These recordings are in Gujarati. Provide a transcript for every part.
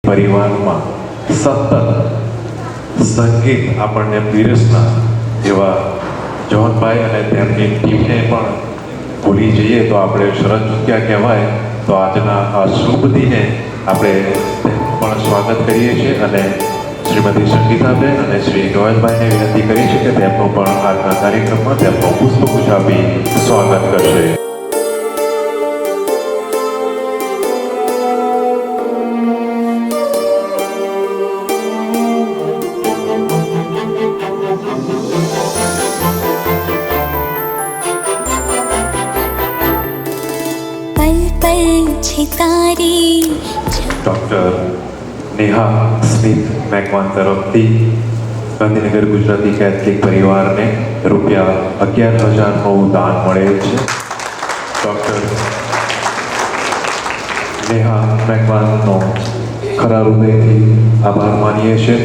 પરિવારમાં સતત સંગીત આપણને પીરસનાર એવા જોહનભાઈ અને તેમની ટીમને પણ ભૂલી જઈએ તો આપણે શરત ચૂક્યા કહેવાય. તો આજના આ શુભ દિને આપણે પણ સ્વાગત કરીએ છીએ અને શ્રીમતી સંગીતાબેન અને શ્રી ગોયલભાઈને વિનંતી કરી છે કે તેમનું પણ આજના કાર્યક્રમમાં તેમનું પુષ્પગુચ્છ આપી સ્વાગત કરશે. ડૉક્ટર નેહા સ્મિથ મેકવાન તરફથી ગાંધીનગર ગુજરાતી કેથલિક પરિવારને ₹11,000નું દાન મળેલ છે. ડૉક્ટર નેહા મેકવાનનો ખરા હૃદયથી આભાર માનીએ છીએ.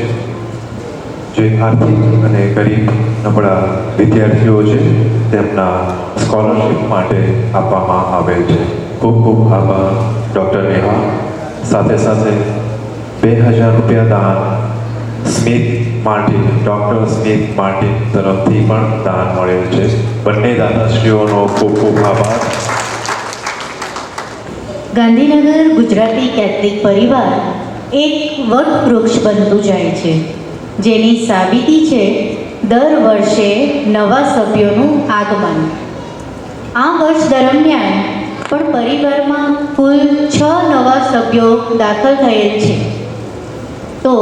જે આર્થિક અને ગરીબ નબળા વિદ્યાર્થીઓ છે તેમના સ્કોલરશિપ માટે આપવામાં આવેલ છે. ખૂબ ખૂબ આભાર ડૉક્ટર નેહા. સાથે સાથે ₹2,000 દાન Smith Martin, doctor Smith Martin તરફથી પણ દાન મળેલ છે. બંને દાતાશ્રીઓનો ખૂબ ખૂબ આભાર. ગાંધીનગર ગુજરાતી કેથલિક પરિવાર એક વટવૃક્ષ બનતું જાય છે, જેની સાબિતી છે દર વર્ષે નવા સભ્યોનું આગમન. આ વર્ષ દરમિયાન પણ પરિવારમાં કુલ 6 નવા સભ્યો દાખલ થયેલ છે. તો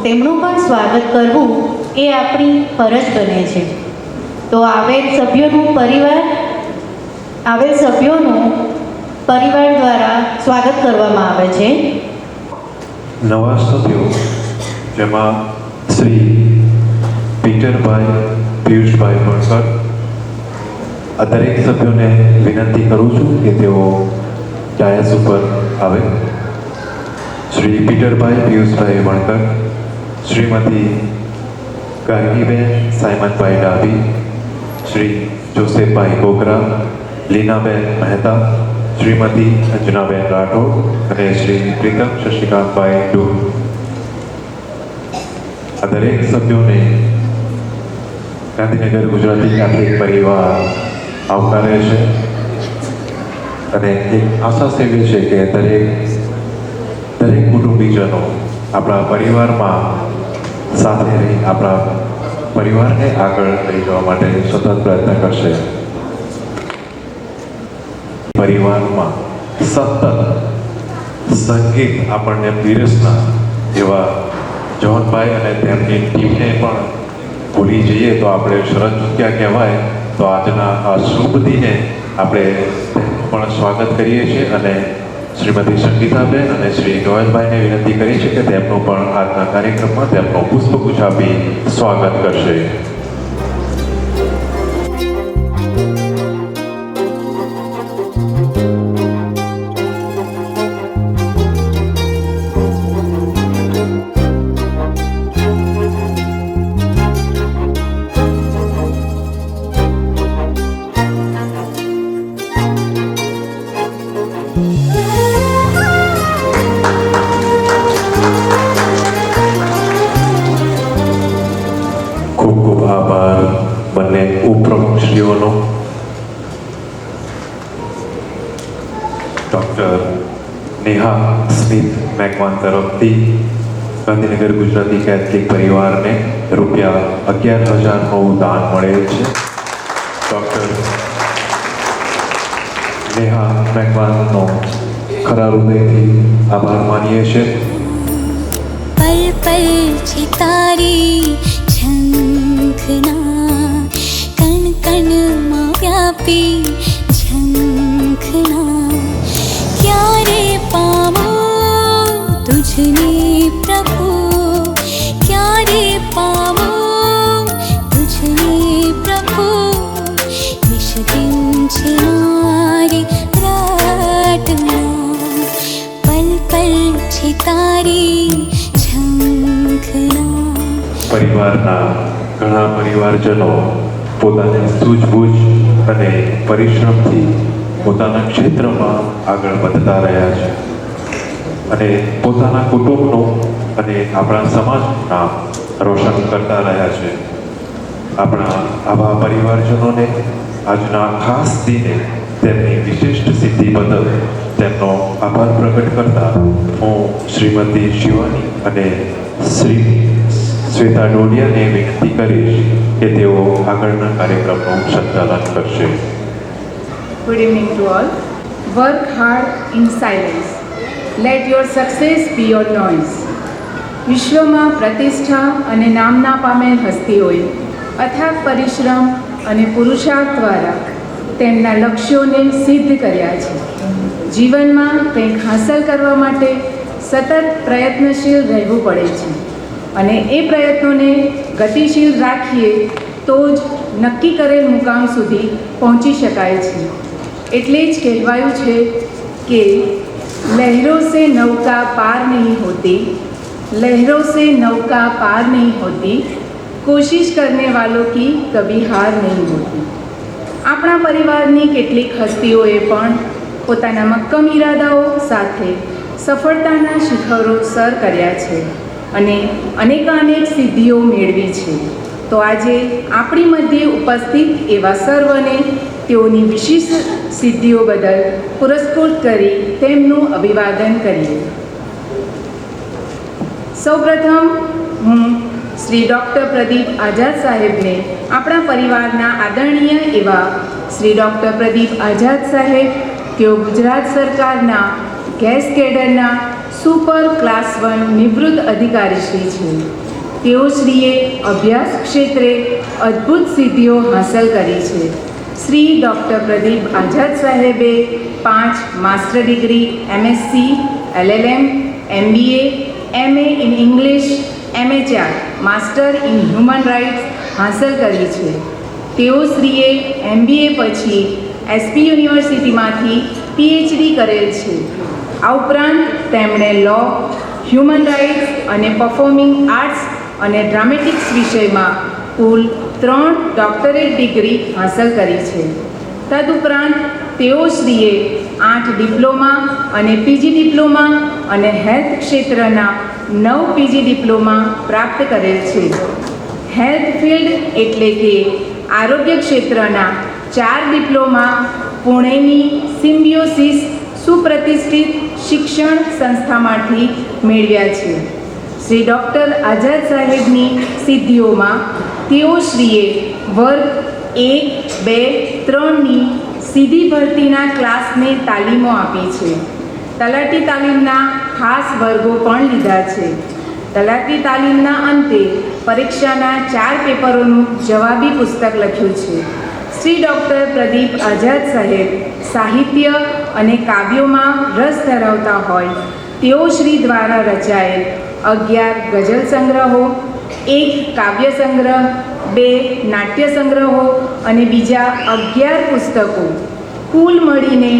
તેમનું પણ સ્વાગત કરવું એ આપણી ફરજ બને છે. તો આવેલ સભ્યોનું પરિવાર દ્વારા સ્વાગત કરવામાં આવે છે. નવા સભ્યો જેમાં શ્રી પીટરભાઈ પિયુષભાઈ વણકર. આ દરેક સભ્યોને વિનંતી કરું છું કે તેઓ ડાયસ ઉપર આવે. શ્રી પીટરભાઈ પિયુષભાઈ વણકર, શ્રીમતી ગાર્ગીબેન સાયમનભાઈ ડાભી, શ્રી જોસેફભાઈ ગોગરા, લીનાબેન મહેતા, શ્રીમતી અંજનાબેન રાઠોડ અને શ્રી પ્રીતમ શશિકાંતભાઈ ડૂ. આ દરેક સભ્યોને ગાંધીનગર ગુજરાતી કેથલિક પરિવાર આવકારે છે અને એક આશા સેવી છે કે દરેક કુટુંબીજનો આપણા પરિવારમાં સાથે રહી આપણા પરિવારને આગળ લઈ જવા માટે સતત પ્રયત્ન કરશે. પરિવારમાં સતત સંગીત આપણને પીરસનાર એવા જોહનભાઈ અને તેમની ટીમને પણ ભૂલી જઈએ તો આપણે શરત ચૂક્યા કહેવાય. તો આજના આ શુભ દિને આપણે પણ સ્વાગત કરીએ છીએ અને શ્રીમતી સંગીતાબેન અને શ્રી ગોયલભાઈને વિનંતી કરી છે કે તેમનું પણ આજના કાર્યક્રમમાં તેમનું પુષ્પગુચ્છ આપી સ્વાગત કરશે. ખૂબ ખૂબ આભાર બંને ઉપપ્રમુખશ્રીઓનો. ડૉક્ટર નેહા સ્મિથ મેકવાન તરફથી ગાંધીનગર ગુજરાતી કેથલિક પરિવારને ₹11,000નું દાન મળેલ છે. ડૉક્ટર નેહા મેકવાનનો ખરા હૃદયથી આભાર માનીએ છીએ. પલ પલ છે તારી ઝંખના, કણ કણમાં વ્યાપી ઝંખના, ક્યારે પામો તુજને પ્રભુ, ક્યારે પામો તુજને પ્રભુ, નિશ દિન છે મારી પ્રાર્થના, પલ પલ છે તારી ઝંખના. પરિવારના ઘણા પરિવારજનો પોતાની સૂઝબૂઝ અને પરિશ્રમથી પોતાના ક્ષેત્રમાં આગળ વધતા રહ્યા છે. અને પોતાના કુટુંબનું અને આપણા સમાજનું નામ રોશન કરતા રહ્યા છે. આપણા આવા પરિવારજનોને આજના ખાસ દિને તેમની વિશિષ્ટ સિદ્ધિ બદલ તેમનો આભાર પ્રગટ કરતા હું શ્રીમતી શિવાની અને શ્રી શ્વેતા ડોડિયાને વિનંતી કરીશ કે તેઓ આગળના કાર્યક્રમનું સંચાલન કરશે. Good evening to all. Work hard in silence. Let your success be your noise. વિશ્વમાં પ્રતિષ્ઠા અને નામના પામેલ હસ્તીઓએ અથાગ પરિશ્રમ અને પુરુષાર્થ દ્વારા તેમના લક્ષ્યોને સિદ્ધ કર્યા છે. જીવનમાં કંઈક હાંસલ કરવા માટે સતત પ્રયત્નશીલ રહેવું પડે છે અને એ પ્રયત્નોને ગતિશીલ રાખીએ તો જ નક્કી કરેલ મુકામ સુધી પહોંચી શકાય છે. એટલે જ કહેવાયું છે કે લહેરો સે નૌકા પાર નહીં હોતી, લહેરો સે નૌકા પાર નહીં હોતી, કોશિશ કરને વાલો કી કભી હાર નહીં હોતી. આપણા પરિવારની કેટલીક હસ્તીઓએ પણ પોતાના મક્કમ ઈરાદાઓ સાથે સફળતાના શિખરો સર કર્યા છે અને અનેકાનેક સિદ્ધિઓ મેળવી છે. તો આજે આપણી મધ્યે ઉપસ્થિત એવા સર્વને તેઓની વિશિષ્ટ સિદ્ધિઓ બદલ પુરસ્કૃત કરી તેમનું અભિવાદન કરીએ. સૌપ્રથમ હું શ્રી ડૉક્ટર પ્રદીપ આઝાદ સાહેબને આપણા પરિવારના આદરણીય એવા શ્રી ડૉક્ટર પ્રદીપ આઝાદ સાહેબ, તેઓ ગુજરાત સરકારના ગેસ કેડરના સુપર ક્લાસ 1 નિવૃત્ત અધિકારીશ્રી છે. તેઓ શ્રીએ અભ્યાસ ક્ષેત્રે અદ્ભુત સિદ્ધિઓ હાંસલ કરી છે. શ્રી ડૉક્ટર પ્રદીપ આઝાદ સાહેબે 5 master degree MSc, LLM, MBA, MA in English, MHR, master in human rights હાંસલ કરી છે. તેઓ શ્રીએ MBA પછી SP યુનિવર્સિટીમાંથી PhD કરેલ છે. આ ઉપરાંત તેમણે લો, હ્યુમન રાઇટ્સ અને પરફોર્મિંગ આર્ટ્સ અને ડ્રામેટિક્સ વિષયમાં કુલ 3 ડોક્ટરેટ ડિગ્રી હાંસલ કરી છે. તદુપરાંત તેઓ શ્રીએ 8 ડિપ્લોમા અને PG ડિપ્લોમા અને હેલ્થ ક્ષેત્રના 9 PG ડિપ્લોમા પ્રાપ્ત કરેલ છે. હેલ્થ ફિલ્ડ એટલે કે આરોગ્ય ક્ષેત્રના 4 ડિપ્લોમા પુણેની સિમ્બિયોસિસ સુપ્રતિષ્ઠિત શિક્ષણ સંસ્થામાંથી મેળવ્યા છે. શ્રી ડૉક્ટર આઝાદ સાહેબની સિદ્ધિઓમાં તેઓ શ્રીએ વર્ગ 1, 2, 3ની સીધી ભરતીના ક્લાસને તાલીમો આપી છે. તલાટી તાલીમના ખાસ વર્ગો પણ લીધા છે. તલાટી તાલીમના અંતે પરીક્ષાના 4 પેપરોનું જવાબી પુસ્તક લખ્યું છે. શ્રી ડૉક્ટર પ્રદીપ આઝાદ સાહેબ સાહિત્ય અને કાવ્યોમાં રસ ધરાવતા હોય તેઓ શ્રી દ્વારા રચાયેલ 11 ગઝલ સંગ્રહો, 1 કાવ્ય સંગ્રહ, 2 નાટ્ય સંગ્રહો અને બીજા 11 પુસ્તકો, કુલ મળીને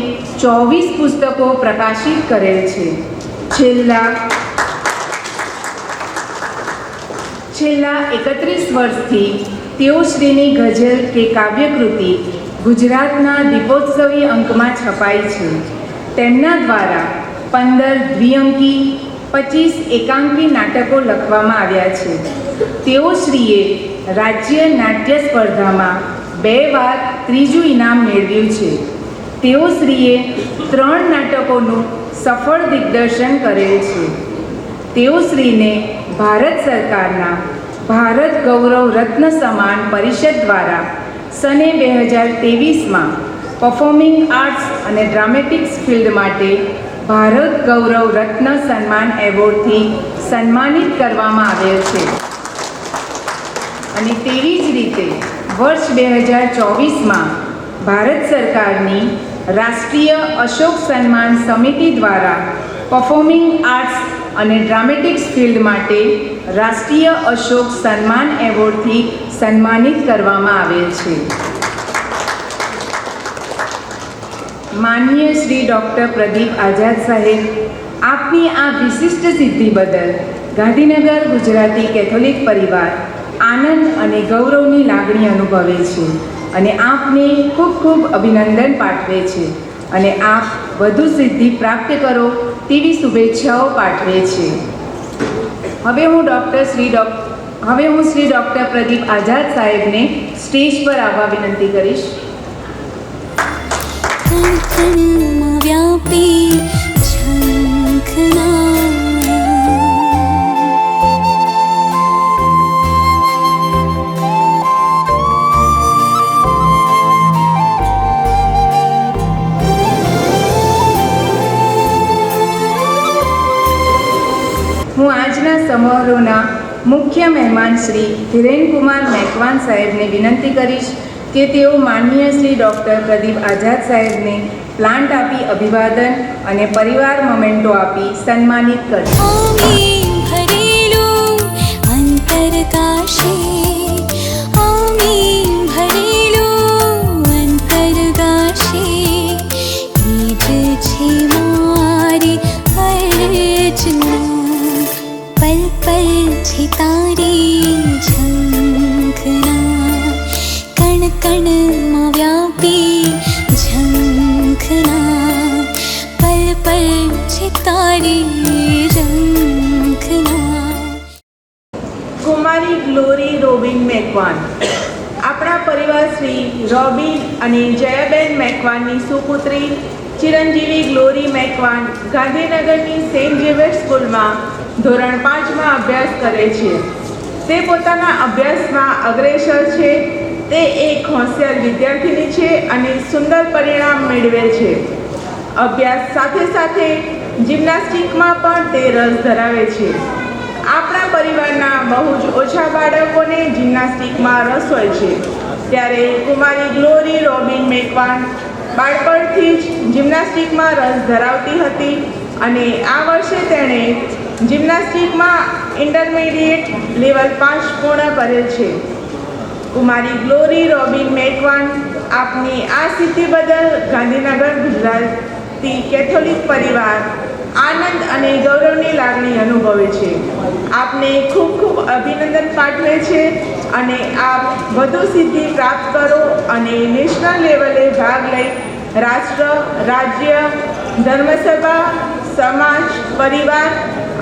24 પુસ્તકો પ્રકાશિત કરેલ છે. છેલ્લા 31 વર્ષથી તેઓ શ્રીની ગઝલ કે કાવ્યકૃતિ ગુજરાતના દીપોત્સવી અંકમાં છપાઈ છે. તેમના દ્વારા 15 દ્વિઅંકી, 25 એકાંકી નાટકો લખવામાં આવ્યા છે. તેઓ શ્રીએ રાજ્ય નાટ્ય સ્પર્ધામાં 2 વાર 3જું ઇનામ મેળવ્યું છે. તેઓ શ્રીએ 3 નાટકોનું સફળ દિગ્દર્શન કરેલ છે. તેઓ શ્રીને ભારત સરકારના ભારત ગૌરવ રત્ન સન્માન પરિષદ દ્વારા સને 2023માં પરફોર્મિંગ આર્ટ્સ અને ડ્રામેટિક્સ ફિલ્ડ માટે ભારત ગૌરવ રત્ન સન્માન એવોર્ડથી સન્માનિત કરવામાં આવેલ છે. અને તેવી જ રીતે વર્ષ 2024માં ભારત સરકારની રાષ્ટ્રીય અશોક સન્માન સમિતિ દ્વારા પરફોર્મિંગ આર્ટ્સ અને ડ્રામેટિક્સ ફિલ્ડ માટે રાષ્ટ્રીય અશોક સન્માન એવોર્ડથી સન્માનિત કરવામાં આવેલ છે. માનનીય શ્રી ડૉક્ટર પ્રદીપ આઝાદ સાહેબ, આપની આ વિશિષ્ટ સિદ્ધિ બદલ ગાંધીનગર ગુજરાતી કેથોલિક પરિવાર આનંદ અને ગૌરવની લાગણી અનુભવે છે અને આપને ખૂબ ખૂબ અભિનંદન પાઠવે છે અને આપ વધુ સિદ્ધિ પ્રાપ્ત કરો તેવી શુભેચ્છાઓ પાઠવે છે. હવે હું શ્રી ડૉક્ટર પ્રદીપ આઝાદ સાહેબને સ્ટેજ પર આવવા વિનંતી કરીશ. कण कण व्यापी झंखना હું આજના સમારોહના મુખ્ય મહેમાન શ્રી ધીરેનકુમાર મેકવાન સાહેબને વિનંતી કરીશ કે તેઓ માનનીય શ્રી ડૉક્ટર પ્રદીપ આઝાદ સાહેબને પ્લાન્ટ આપી અભિવાદન અને પરિવાર મોમેન્ટો આપી સન્માનિત કરશે. आमी भरेलो अंतरकाशे आमी भरेलो अंतरकाशे ईज छे मारी अर्चना पल पल छे तारी झंखना कण कण માં વ્યાપી ઝંખના પલ પલ છે તારી ઝંખના. કુમારી ગ્લોરી રોબિન મેકવાન આપણા પરિવાર શ્રી રોબિન અને જયાબેન મેકવાનની સુપુત્રી ચિરંજીવી ગ્લોરી મેકવાન ગાંધીનગરની સેન્ટ ઝેવિયર સ્કૂલમાં ધોરણ 5માં અભ્યાસ કરે છે. તે પોતાના અભ્યાસમાં અગ્રેસર છે. તે એક હોશિયાર વિદ્યાર્થીની છે અને સુંદર પરિણામ મેળવે છે. અભ્યાસ સાથે સાથે જિમ્નાસ્ટિકમાં પણ તે રસ ધરાવે છે. આપણા પરિવારના બહુ જ ઓછા બાળકોને જિમ્નાસ્ટિકમાં રસ હોય છે, ત્યારે કુમારી ગ્લોરી રોબિન મેકવાન બાળપણથી જ જિમ્નાસ્ટિકમાં રસ ધરાવતી હતી અને આ વર્ષે તેણે જિમ્નાસ્ટિકમાં ઇન્ટરમીડિયેટ લેવલ 5 પૂર્ણ કરેલ છે. કુમારી ગ્લોરી રોબિન મેકવાન આપની આ સિદ્ધિ બદલ ગાંધીનગર ગુજરાતી કેથોલિક પરિવાર આનંદ અને ગૌરવની લાગણી અનુભવે છે. આપને ખૂબ ખૂબ અભિનંદન પાઠવે છે અને આપ વધુ સિદ્ધિ પ્રાપ્ત કરો અને નેશનલ લેવલે ભાગ લઈ રાષ્ટ્ર, રાજ્ય, ધર્મસભા, સમાજ, પરિવાર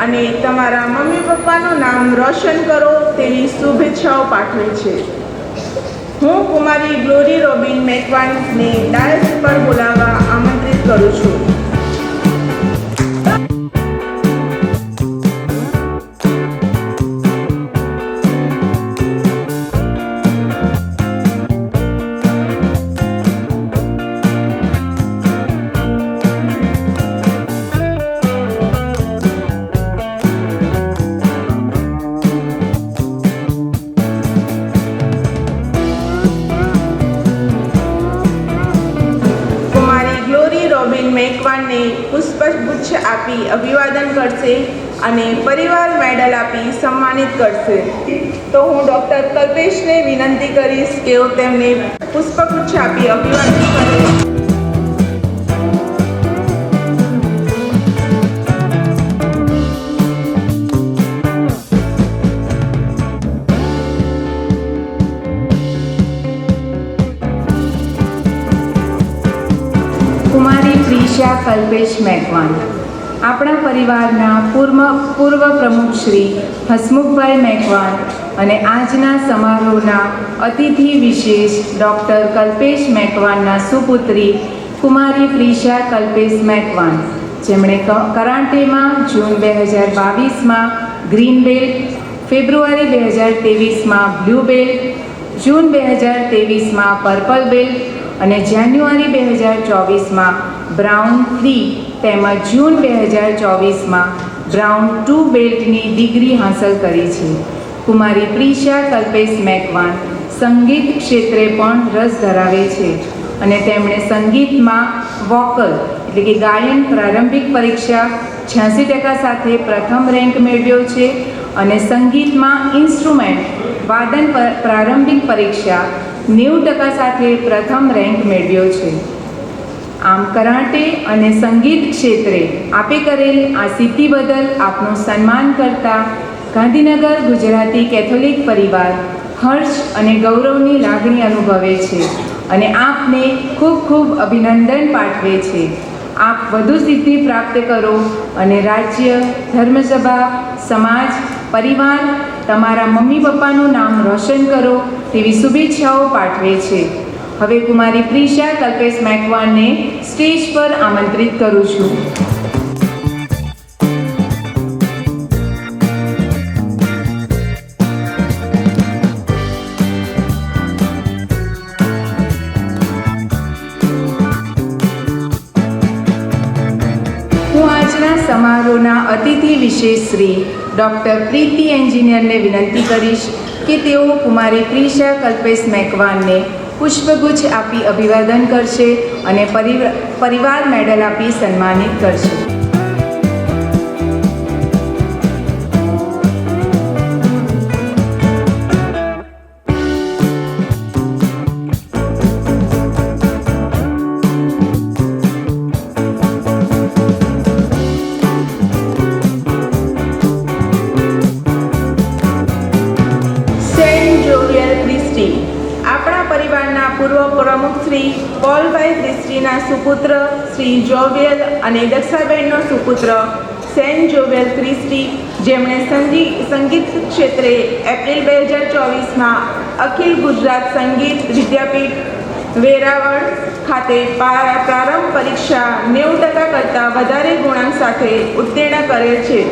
અને તમારા મમ્મી પપ્પાનું નામ રોશન કરો તેવી શુભેચ્છાઓ પાઠવે છે. હું કુમારી ગ્લોરી રોબિન મેકવાનને ડાયસ પર બોલાવવા આમંત્રિત કરું છું. મેકવાનને પુષ્પગુચ્છ આપી અભિવાદન કરશે અને પરિવાર મેડલ આપી સન્માનિત કરશે. તો હું ડૉક્ટર કલ્પેશને વિનંતી કરીશ કે તેમને પુષ્પગુચ્છ આપી અભિવાદન કરે. કુમારી પ્રિશા કલ્પેશ મેકવાન આપણા પરિવારના પૂર્વ પ્રમુખ શ્રી હસમુખભાઈ મેકવાન અને આજના સમારોહના અતિથિ વિશેષ ડૉક્ટર કલ્પેશ મેકવાનના સુપુત્રી કુમારી પ્રિશા કલ્પેશ મેકવાન, જેમણે કરાટેમાં જૂન 2022માં ગ્રીન બેલ્ટ, ફેબ્રુઆરી 2023માં બ્લુ બેલ્ટ, જૂન 2023માં પર્પલ બેલ્ટ અને જાન્યુઆરી 2024માં બ્રાઉન 3 તેમજ જૂન 2024માં બ્રાઉન 2 બેલ્ટની ડિગ્રી હાંસલ કરી છે. કુમારી પ્રિશા કલ્પેશ મેકવાન સંગીત ક્ષેત્રે પણ રસ ધરાવે છે અને તેમણે સંગીતમાં વોકલ એટલે કે ગાયન પ્રારંભિક પરીક્ષા 86% સાથે પ્રથમ રેન્ક મેળવ્યો છે અને સંગીતમાં ઇન્સ્ટ્રુમેન્ટ વાદન પ્રારંભિક પરીક્ષા 90% સાથે પ્રથમ રેન્ક મેળવ્યો છે. આમ કરાટે અને સંગીત ક્ષેત્રે આપે કરેલ આ સિદ્ધિ બદલ આપનું સન્માન કરતા ગાંધીનગર ગુજરાતી કેથોલિક પરિવાર હર્ષ અને ગૌરવની લાગણી અનુભવે છે અને આપને ખૂબ ખૂબ અભિનંદન પાઠવે છે. આપ વધુ સિદ્ધિ પ્રાપ્ત કરો અને રાજ્ય, ધર્મસભા, સમાજ, પરિવાર, તમારા મમ્મી પપ્પાનું નામ રોશન કરો તેવી શુભેચ્છાઓ પાઠવે છે. હવે કુમારી પ્રિશા કલ્પેશ મેકવાનને સ્ટેજ પર આમંત્રિત કરું છું. હું આજના સમારોહના અતિથિ વિશેષ શ્રી ડૉક્ટર પ્રીતિ એન્જિનિયરને વિનંતી કરીશ કે તેઓ કુમારી પ્રિશા કલ્પેશ મેકવાનને પુષ્પગુચ્છ આપી અભિવાદન કરશે અને પરિવાર મેડલ આપી સન્માનિત કરશે. આપણા પરિવારના પૂર્વ પ્રમુખ શ્રી પોલભાઈ ક્રિસ્ટીના સુપુત્ર શ્રી જોવેલ અને દક્ષાબેનનો સુપુત્ર સેન્ટ જોવેલ ક્રિસ્ટી, જેમણે સંગીત ક્ષેત્રે એપ્રિલ 2024માં અખિલ ગુજરાત સંગીત વિદ્યાપીઠ વેરાવળ ખાતે પ્રારંભ પરીક્ષા 90% કરતાં વધારે ગુણાંક સાથે ઉત્તીર્ણ કરેલ છે.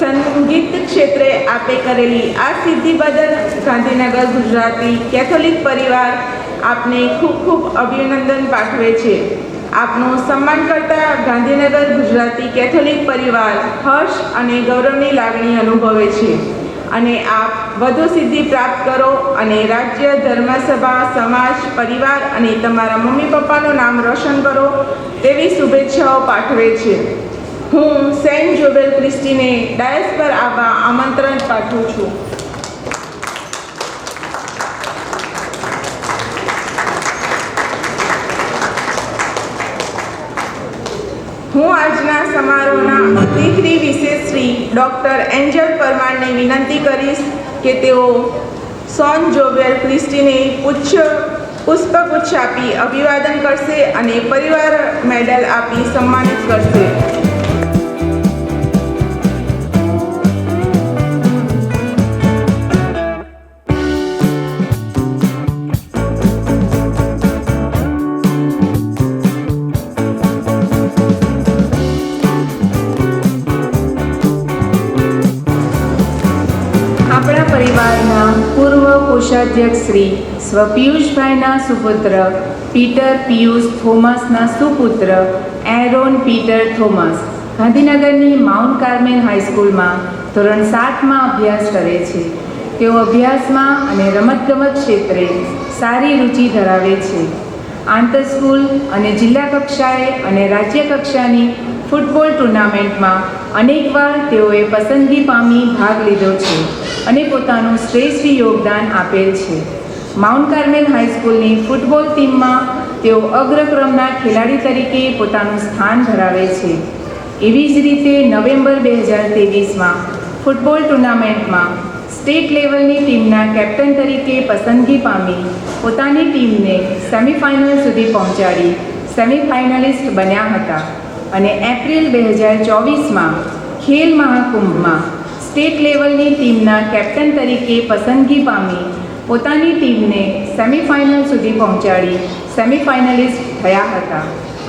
સંગીત ક્ષેત્રે આપે કરેલી આ સિદ્ધિ બદલ ગાંધીનગર ગુજરાતી કેથોલિક પરિવાર આપને ખૂબ ખૂબ અભિનંદન પાઠવે છે. આપનું સન્માન કરતા ગાંધીનગર ગુજરાતી કેથોલિક પરિવાર હર્ષ અને ગૌરવની લાગણી અનુભવે છે અને આપ વધુ સિદ્ધિ પ્રાપ્ત કરો અને રાજ્ય, ધર્મસભા, સમાજ, પરિવાર અને તમારા મમ્મી પપ્પાનું નામ રોશન કરો તેવી શુભેચ્છાઓ પાઠવે છે. હું સેન્ટ જોવેલ ક્રિસ્ટીને ડાયસ પર આવવા આમંત્રણ પાઠવું છું. હું આજના સમારોહના અતિથિ વિશેષ શ્રી ડૉક્ટર એન્જલ પરમારને વિનંતી કરીશ કે તેઓ સોન જોવેલ ક્રિસ્ટીને પુષ્પગુચ્છ આપી અભિવાદન કરશે અને પરિવાર મેડલ આપી સન્માનિત કરશે. આપણા પરિવારના પૂર્વ કોષાધ્યક્ષ શ્રી પિયુષભાઈના સુપુત્ર પીટર પિયુષ થોમસના સુપુત્ર એરોન પીટર થોમસ ગાંધીનગરની માઉન્ટ કાર્મેલ હાઈસ્કૂલમાં ધોરણ 7માં અભ્યાસ કરે છે. તેઓ અભ્યાસમાં અને રમતગમત ક્ષેત્રે સારી રુચિ ધરાવે છે. આંતરસ્કૂલ અને જિલ્લા કક્ષાએ અને રાજ્ય કક્ષાની ફૂટબોલ ટુર્નામેન્ટમાં અનેકવાર તેઓએ પસંદગી પામી ભાગ લીધો છે અને પોતાનું શ્રેષ્ઠ યોગદાન આપેલ છે. માઉન્ટ કાર્મેલ હાઈસ્કૂલની ફૂટબોલ ટીમમાં તેઓ અગ્રક્રમના ખેલાડી તરીકે પોતાનું સ્થાન ધરાવે છે. એવી જ રીતે નવેમ્બર 2023માં ફૂટબોલ ટુર્નામેન્ટમાં સ્ટેટ લેવલની ટીમના કેપ્ટન તરીકે પસંદગી પામી પોતાની ટીમને સેમિફાઇનલ સુધી પહોંચાડી સેમિફાઇનલિસ્ટ બન્યા હતા અને એપ્રિલ 2024માં ખેલ મહાકુંભમાં સ્ટેટ લેવલની ટીમના કેપ્ટન તરીકે પસંદગી પામી પોતાની ટીમને સેમિફાઇનલ સુધી પહોંચાડી સેમિફાઇનલિસ્ટ થયા હતા.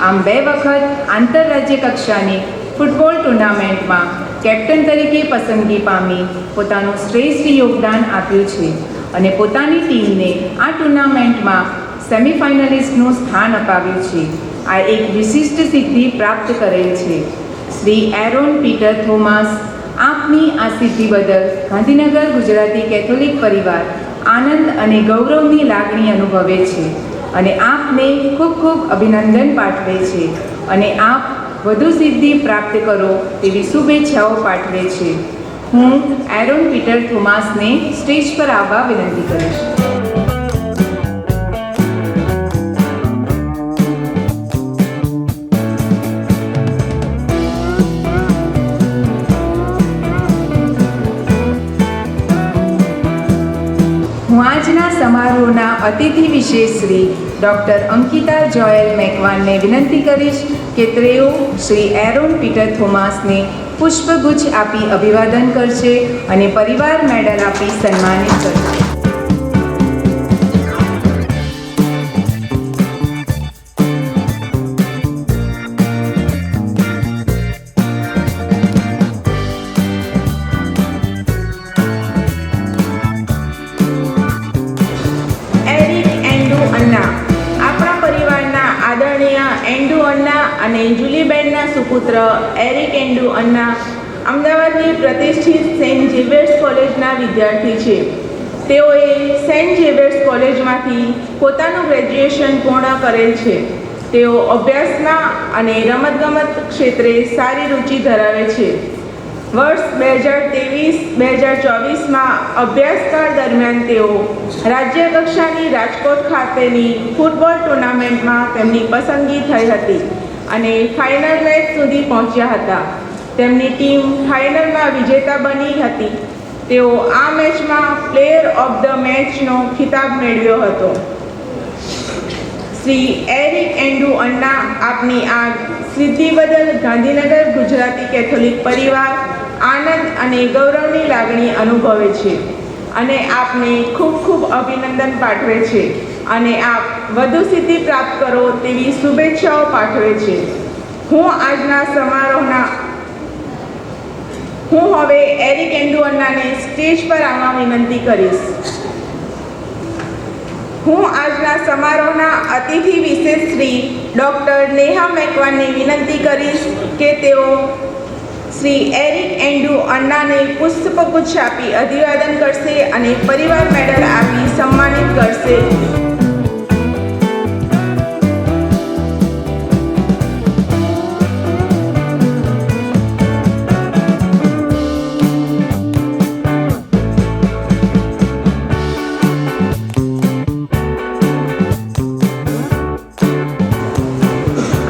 આમ 2 વખત આંતરરાજ્ય કક્ષાની ફૂટબોલ ટુર્નામેન્ટમાં કેપ્ટન તરીકે પસંદગી પામી પોતાનું શ્રેષ્ઠ યોગદાન આપ્યું છે અને પોતાની ટીમને આ ટુર્નામેન્ટમાં સેમિફાઇનલિસ્ટનું સ્થાન અપાવ્યું છે. આ એક વિશિષ્ટ સિદ્ધિ પ્રાપ્ત કરેલ છે. શ્રી એરોન પીટર થોમસ, આપની આ સિદ્ધિ બદલ ગાંધીનગર ગુજરાતી કેથોલિક પરિવાર આનંદ અને ગૌરવની લાગણી અનુભવે છે અને આપને ખૂબ ખૂબ અભિનંદન પાઠવે છે અને આપ વધુ સિદ્ધિ પ્રાપ્ત કરો તેવી શુભેચ્છાઓ પાઠવે છે. હું એરોન પીટર થોમસને સ્ટેજ પર આવવા વિનંતી કરીશ. હું આજના સમારોહના અતિથિ વિશેષ શ્રી ડૉક્ટર અંકિતા જોયેલ મેકવાનને વિનંતી કરીશ કે તેઓ શ્રી એરોન પીટર થોમાસને પુષ્પગુચ્છ આપી અભિવાદન કરશે અને પરિવાર મેડલ આપી સન્માનિત કરશે. એન્ડુ અન્ના અને જુલીબેનના સુપુત્ર એરિક એન્ડુ અન્ના અમદાવાદની પ્રતિષ્ઠિત સેન્ટ ઝેવિયર્સ કોલેજના વિદ્યાર્થી છે. તેઓએ સેન્ટ ઝેવિયર્સ કોલેજમાંથી પોતાનું ગ્રેજ્યુએશન પૂર્ણ કરેલ છે. તેઓ અભ્યાસમાં અને રમતગમત ક્ષેત્રે સારી રુચિ ધરાવે છે. વર્ષ 2023-2024માં અભ્યાસકાળ દરમિયાન તેઓ રાજ્ય કક્ષાની રાજકોટ ખાતેની ફૂટબોલ ટુર્નામેન્ટમાં તેમની પસંદગી થઈ હતી અને ફાઇનલ મેચ સુધી પહોંચ્યા હતા. તેમની ટીમ ફાઇનલમાં વિજેતા બની હતી. તેઓ આ મેચમાં પ્લેયર ઓફ ધ મેચનો ખિતાબ મેળવ્યો હતો. શ્રી એરિક એન્ડુ અન્ના, આપની આ સિદ્ધિ બદલ ગાંધીનગર ગુજરાતી કેથોલિક પરિવાર આનંદ અને ગૌરવની લાગણી અનુભવે છે અને આપને ખૂબ ખૂબ અભિનંદન પાઠવે છે અને આપ વધુ સિદ્ધિ પ્રાપ્ત કરો તેવી શુભેચ્છાઓ પાઠવે છે. હું હવે એરિક એન્ડુ અન્નાને સ્ટેજ પર આવવા વિનંતી કરીશ. હું આજના સમારોહના અતિથિ વિશેષ શ્રી ડૉક્ટર નેહા મેકવાનને વિનંતી કરીશ કે તેઓ શ્રી એરિક એન્ડુ અન્નાને પુષ્પગુચ્છ આપી અભિવાદન કરશે અને પરિવાર મેડલ આપી સન્માનિત કરશે.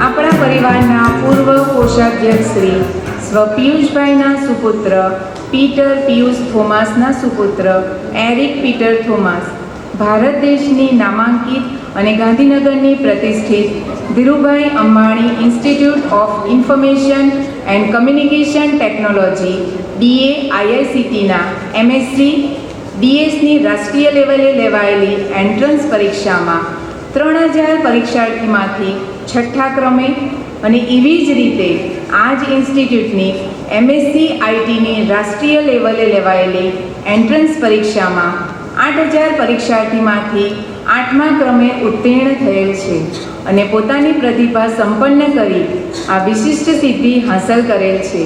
આપણા પરિવારના પૂર્વ કોષાધ્યક્ષ શ્રી સ્વ પિયુષભાઈના સુપુત્ર પીટર પિયુષ થોમાસના સુપુત્ર એરિક પીટર થોમાસ ભારત દેશની નામાંકિત અને ગાંધીનગરની પ્રતિષ્ઠિત Dhirubhai Ambani Institute of Information and Communication Technology DAIICTના MSc DSની રાષ્ટ્રીય લેવલે લેવાયેલી એન્ટ્રન્સ પરીક્ષામાં 3000 પરીક્ષાર્થીમાંથી 6ઠ્ઠા ક્રમે અને એવી જ રીતે આ જ ઇન્સ્ટિટ્યૂટની MSc ITની રાષ્ટ્રીય લેવલે લેવાયેલી એન્ટ્રન્સ પરીક્ષામાં 8000 પરીક્ષાર્થીમાંથી 8મા ક્રમે ઉત્તીર્ણ થયેલ છે અને પોતાની પ્રતિભા સંપન્ન કરી આ વિશિષ્ટ સિદ્ધિ હાંસલ કરેલ છે.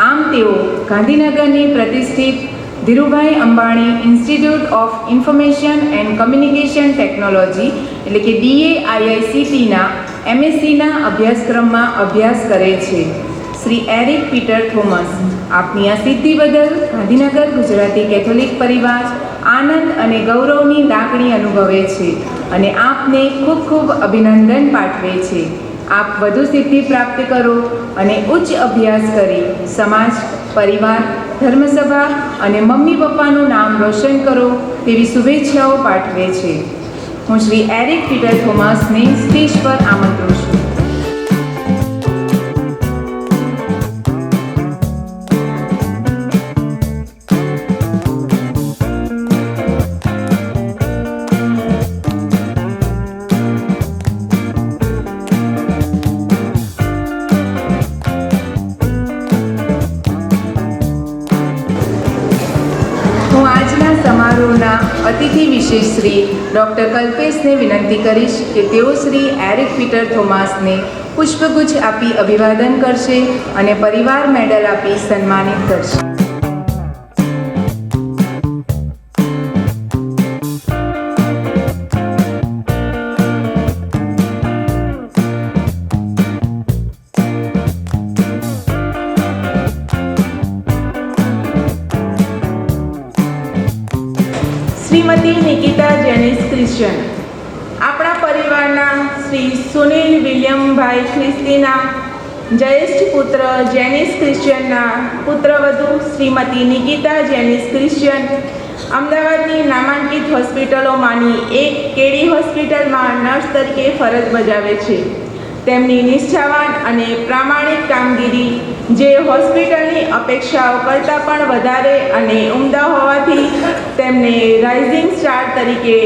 આમ તેઓ ગાંધીનગરની પ્રતિષ્ઠિત Dhirubhai Ambani Institute of Information and Communication technology એટલે કે DAIICTના MScના અભ્યાસક્રમમાં અભ્યાસ કરે છે. શ્રી એરિક પીટર થોમસ, આપની આ સિદ્ધિ બદલ ગાંધીનગર ગુજરાતી કેથોલિક પરિવાર આનંદ અને ગૌરવની લાગણી અનુભવે છે અને આપને ખૂબ ખૂબ અભિનંદન પાઠવે છે. આપ વધુ સિદ્ધિ પ્રાપ્ત કરો અને ઉચ્ચ અભ્યાસ કરી સમાજ, પરિવાર, ધર્મસભા અને મમ્મી પપ્પાનું નામ રોશન કરો તેવી શુભેચ્છાઓ પાઠવે છે. હું શ્રી એરિક પીટર થોમાસને સ્ટેજ પર આમંત્રું છું. સમારોહના અતિથિ વિશેષ શ્રી ડૉક્ટર કલ્પેશને વિનંતી કરીશ કે તેઓ શ્રી એરિક પીટર થોમાસને પુષ્પગુચ્છ આપી અભિવાદન કરશે અને પરિવાર મેડલ આપી સન્માનિત કરશે. શ્રીમતી નિકિતા જેનિસ ક્રિશ્ચન, આપણા પરિવારના શ્રી સુનિલ વિલિયમભાઈ ખ્રિસ્તીના જ્યેષ્ઠ પુત્ર જેનિસ ક્રિશ્ચનના પુત્રવધુ શ્રીમતી નિકિતા જેનિસ ક્રિશ્ચન અમદાવાદની નામાંકિત હોસ્પિટલોમાંની એક કેડી હોસ્પિટલમાં નર્સ તરીકે ફરજ બજાવે છે. તેમની નિષ્ઠાવાન અને પ્રામાણિક કામગીરી જે હોસ્પિટલની અપેક્ષાઓ કરતાં પણ વધારે અને ઉમદા હોવાથી તેમને રાઇઝિંગ સ્ટાર તરીકે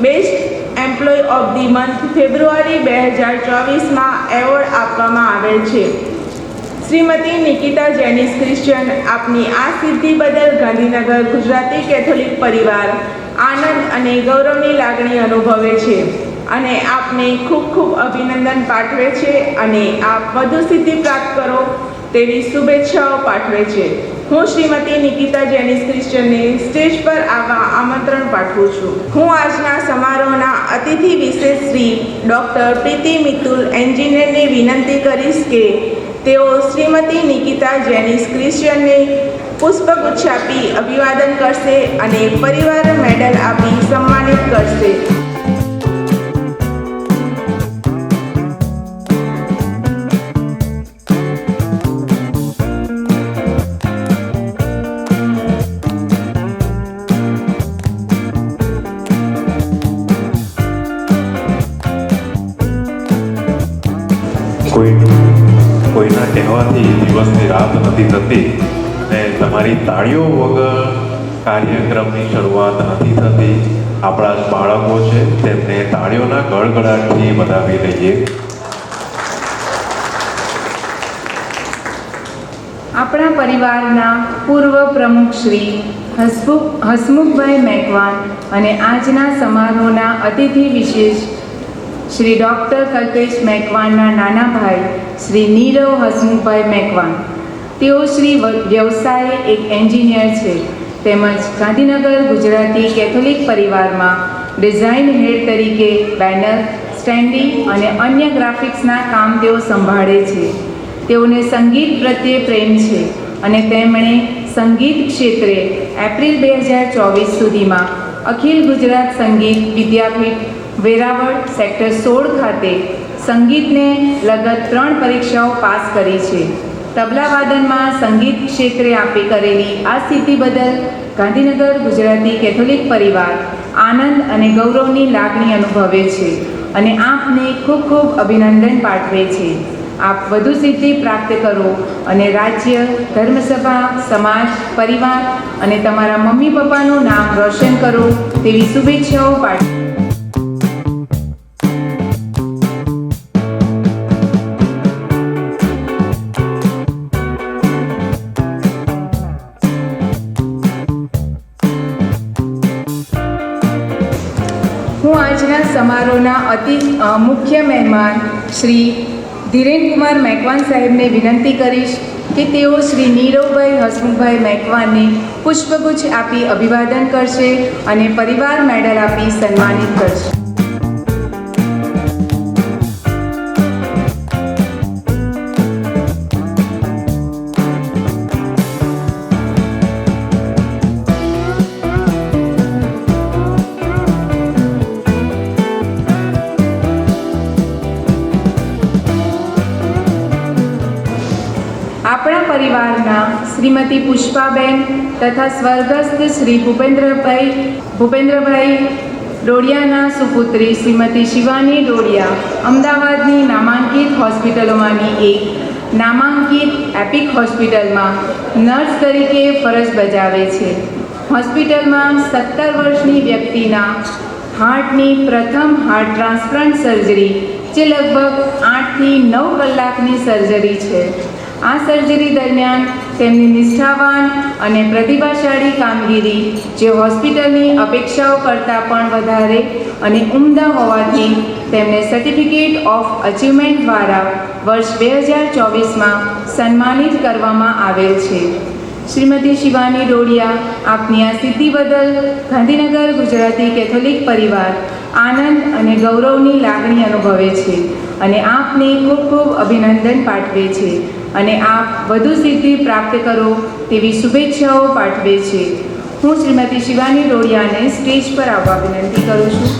best employee of the month February 2024માં એવોર્ડ આપવામાં આવેલ છે. શ્રીમતી નિકિતા જેનિસ ક્રિશ્ચન, આપની આ સિદ્ધિ બદલ ગાંધીનગર ગુજરાતી કેથોલિક પરિવાર આનંદ અને ગૌરવની લાગણી અનુભવે છે અને આપને ખૂબ ખૂબ અભિનંદન પાઠવે છે અને આપ વધુ સિદ્ધિ પ્રાપ્ત કરો તેવી શુભેચ્છાઓ પાઠવે છે. હું શ્રીમતી નિકિતા જેનિસ ક્રિશ્ચનને સ્ટેજ પર આવવા આમંત્રણ પાઠવું છું. હું આજના સમારોહના અતિથિ વિશેષ શ્રી ડૉક્ટર પ્રીતિ મિતુલ એન્જિનિયરને વિનંતી કરીશ કે તેઓ શ્રીમતી નિકિતા જેનિસ ક્રિશ્ચનને પુષ્પગુચ્છ આપી અભિવાદન કરશે અને પરિવાર મેડલ આપી સન્માનિત કરશે. કોઈના કહેવાથી દિવસની રાત નથી થતી ને તમારી તાળીઓ વગર કાર્યક્રમની શરૂઆત નથી થતી. આપણા જ બાળકો છે, તેમને તાળીઓના ગડગડાટથી વધાવી લઈએ. આપણા પરિવારના પૂર્વ પ્રમુખ શ્રી હસમુખભાઈ મેકવાન અને આજના સમારોહના અતિથિ વિશેષ શ્રી ડૉક્ટર કલ્પેશ મેકવાનના નાના ભાઈ શ્રી નીરવ હસમુખભાઈ મેકવાન. તેઓ શ્રી વ્યવસાયે એક એન્જિનિયર છે તેમજ ગાંધીનગર ગુજરાતી કેથોલિક પરિવારમાં ડિઝાઇન હેડ તરીકે બેનર, સ્ટેન્ડિંગ અને અન્ય ગ્રાફિક્સના કામ તેઓ સંભાળે છે. તેઓને સંગીત પ્રત્યે પ્રેમ છે અને તેમણે સંગીત ક્ષેત્રે એપ્રિલ 2024 સુધીમાં અખિલ ગુજરાત સંગીત વિદ્યાપીઠ વેરાવળ સેક્ટર 16 ખાતે સંગીતને લગત 3 પરીક્ષાઓ પાસ કરી છે. તબલાવાદનમાં સંગીત ક્ષેત્રે આપે કરેલી આ સિદ્ધિ બદલ ગાંધીનગર ગુજરાતી કેથોલિક પરિવાર આનંદ અને ગૌરવની લાગણી અનુભવે છે અને આપને ખૂબ ખૂબ અભિનંદન પાઠવે છે. આપ વધુ સિદ્ધિ પ્રાપ્ત કરો અને રાજ્ય, ધર્મસભા, સમાજ, પરિવાર અને તમારા મમ્મી પપ્પાનું નામ રોશન કરો તેવી શુભેચ્છાઓ પાઠવે. હું આજના સમારોહના મુખ્ય મહેમાન શ્રી ધીરેનકુમાર મેકવાન સાહેબને વિનંતી કરીશ કે તેઓ શ્રી નીરવભાઈ હસમુખભાઈ મેકવાનને પુષ્પગુચ્છ આપી અભિવાદન કરશે અને પરિવાર મેડલ આપી સન્માનિત કરશે. આપણા પરિવારના શ્રીમતી પુષ્પાબેન તથા સ્વર્ગસ્થ શ્રી ભૂપેન્દ્રભાઈ ડોડિયાના સુપુત્રી શ્રીમતી શિવાની ડોડિયા અમદાવાદની નામાંકિત હોસ્પિટલોમાંની એક નામાંકિત એપિક હોસ્પિટલમાં નર્સ તરીકે ફરજ બજાવે છે. હોસ્પિટલમાં 17 વર્ષની વ્યક્તિના હાર્ટની પ્રથમ હાર્ટ ટ્રાન્સપ્લાન્ટ સર્જરી જે લગભગ 8 થી 9 કલાકની સર્જરી છે. આ સર્જરી દરમિયાન તેમની નિષ્ઠાવાન અને પ્રતિભાશાળી કામગીરી જે હોસ્પિટલની અપેક્ષાઓ કરતાં પણ વધારે અને ઉમદા હોવાથી તેમને સર્ટિફિકેટ ઓફ અચીવમેન્ટ દ્વારા વર્ષ 2024માં સન્માનિત કરવામાં આવેલ છે. શ્રીમતી શિવાની ડોડિયા, આપની આ સિદ્ધિ બદલ ગાંધીનગર ગુજરાતી કેથોલિક પરિવાર આનંદ અને ગૌરવની લાગણી અનુભવે છે અને આપને ખૂબ ખૂબ અભિનંદન પાઠવે છે અને આપ વધુ સિદ્ધિ પ્રાપ્ત કરો તેવી શુભેચ્છાઓ પાઠવે છે. હું શ્રીમતી શિવાની ડોડિયાને સ્ટેજ પર આવવા વિનંતી કરું છું.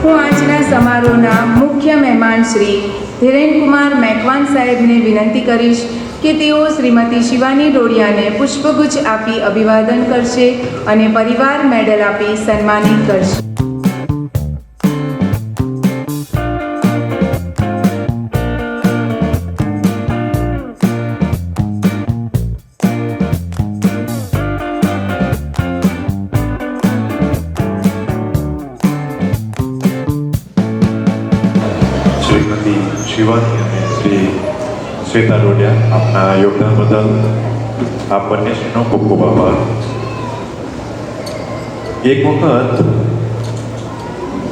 હું આજના સમારોહના મુખ્ય મુખ્ય મહેમાન શ્રી હિરેનકુમાર મેકવાન સાહેબને વિનંતી કરીશ કે તેઓ શ્રીમતી શિવાની ડોડિયાને પુષ્પગુચ્છ આપી અભિવાદન કરશે અને પરિવાર મેડલ આપી સન્માનિત કરશે. શ્રીમતી શિવાની અને શ્રી શ્વેતા ડોડિયા આપના યોગદાન બદલ આપ બંનેશ્રીનો ખૂબ ખૂબ આભાર. એક વખત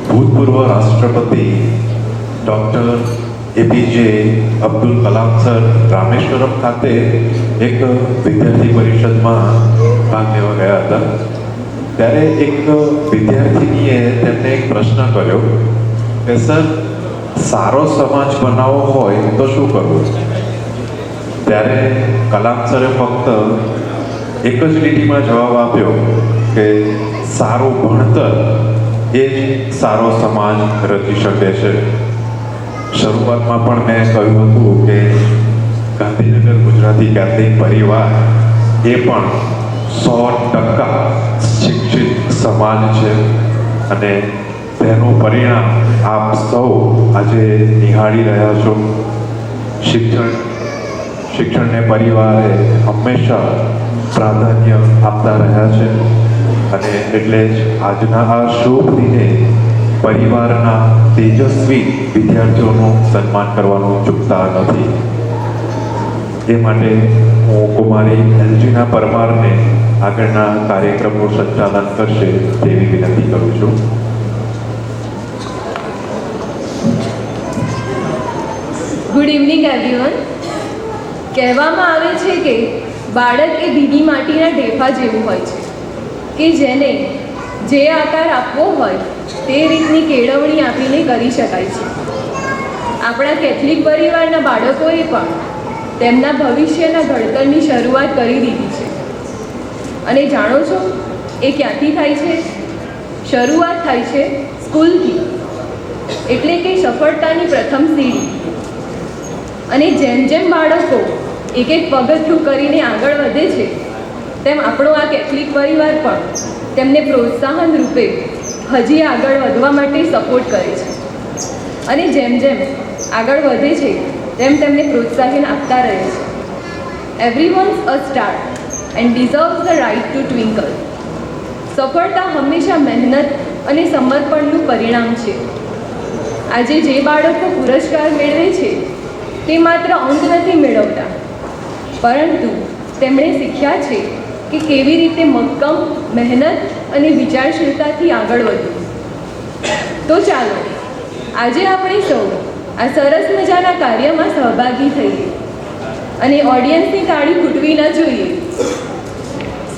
ભૂતપૂર્વ રાષ્ટ્રપતિ doctor APJ Abdul Kalam sir Rameswaram ખાતે એક વિદ્યાર્થી પરિષદમાં ભાગ લેવા ગયા હતા. ત્યારે એક વિદ્યાર્થીનીએ તેમને એક પ્રશ્ન કર્યો કે સર, સારો સમાજ બનાવવો હોય તો શું કરવું? ત્યારે કલામ સરે ફક્ત એક જ લીટીમાં જવાબ આપ્યો કે સારું ભણતર એ જ સારો સમાજ રચી શકે છે. શરૂઆતમાં પણ મેં કહ્યું હતું કે ગાંધીનગર ગુજરાતી કેથલિક પરિવાર એ પણ 100% શિક્ષિત સમાજ છે અને તેનું પરિણામ આપ સૌ આજે નિહાળી રહ્યા છો. શિક્ષણને પરિવારે હંમેશા પ્રાધાન્ય આપતા રહ્યા છે અને એટલે જ આજના આ શુભ દિને પરિવારના તેજસ્વી વિદ્યાર્થીઓનું સન્માન કરવાનું ચૂકતા નથી. એ માટે હું કુમારી એલજીના પરમારને આગળના કાર્યક્રમનું સંચાલન કરશે તેવી વિનંતી કરું છું. Good evening everyone. કહેવામાં આવે છે કે બાળક એ ભીની માટીના ઢેફા જેવું હોય છે કે જેને જે આકાર આપવો હોય તે રીતની કેળવણી આપીને કરી શકાય છે. આપણા કેથલિક પરિવારના બાળકોએ પણ તેમના ભવિષ્યના ઘડતરની શરૂઆત કરી દીધી છે. અને જાણો છો એ ક્યાંથી થાય છે? શરૂઆત થાય છે સ્કૂલથી, એટલે કે સફળતાની પ્રથમ સીડી. અને જેમ જેમ બાળકો એક એક પગથિયું કરીને આગળ વધે છે તેમ આપણો આ કેથલિક પરિવાર પણ તેમને પ્રોત્સાહન રૂપે હજી આગળ વધવા માટે સપોર્ટ કરે છે. અને જેમ જેમ આગળ વધે છે તેમ તેમને પ્રોત્સાહન આપતા રહે છે. Everyone's a star and deserves the right to twinkle. સફળતા હંમેશા મહેનત અને સમર્પણનું પરિણામ છે. આજે જે બાળકો પુરસ્કાર મેળવે છે તે માત્ર અંક નથી મેળવતા, પરંતુ તેમણે શીખ્યા છે કે કેવી રીતે મક્કમ મહેનત અને વિચારશીલતાથી આગળ વધવું. તો ચાલો આજે આપણે સૌ આ સરસ મજાના કાર્યમાં સહભાગી થઈએ અને ઓડિયન્સની તાળી ફૂટવી ન જોઈએ.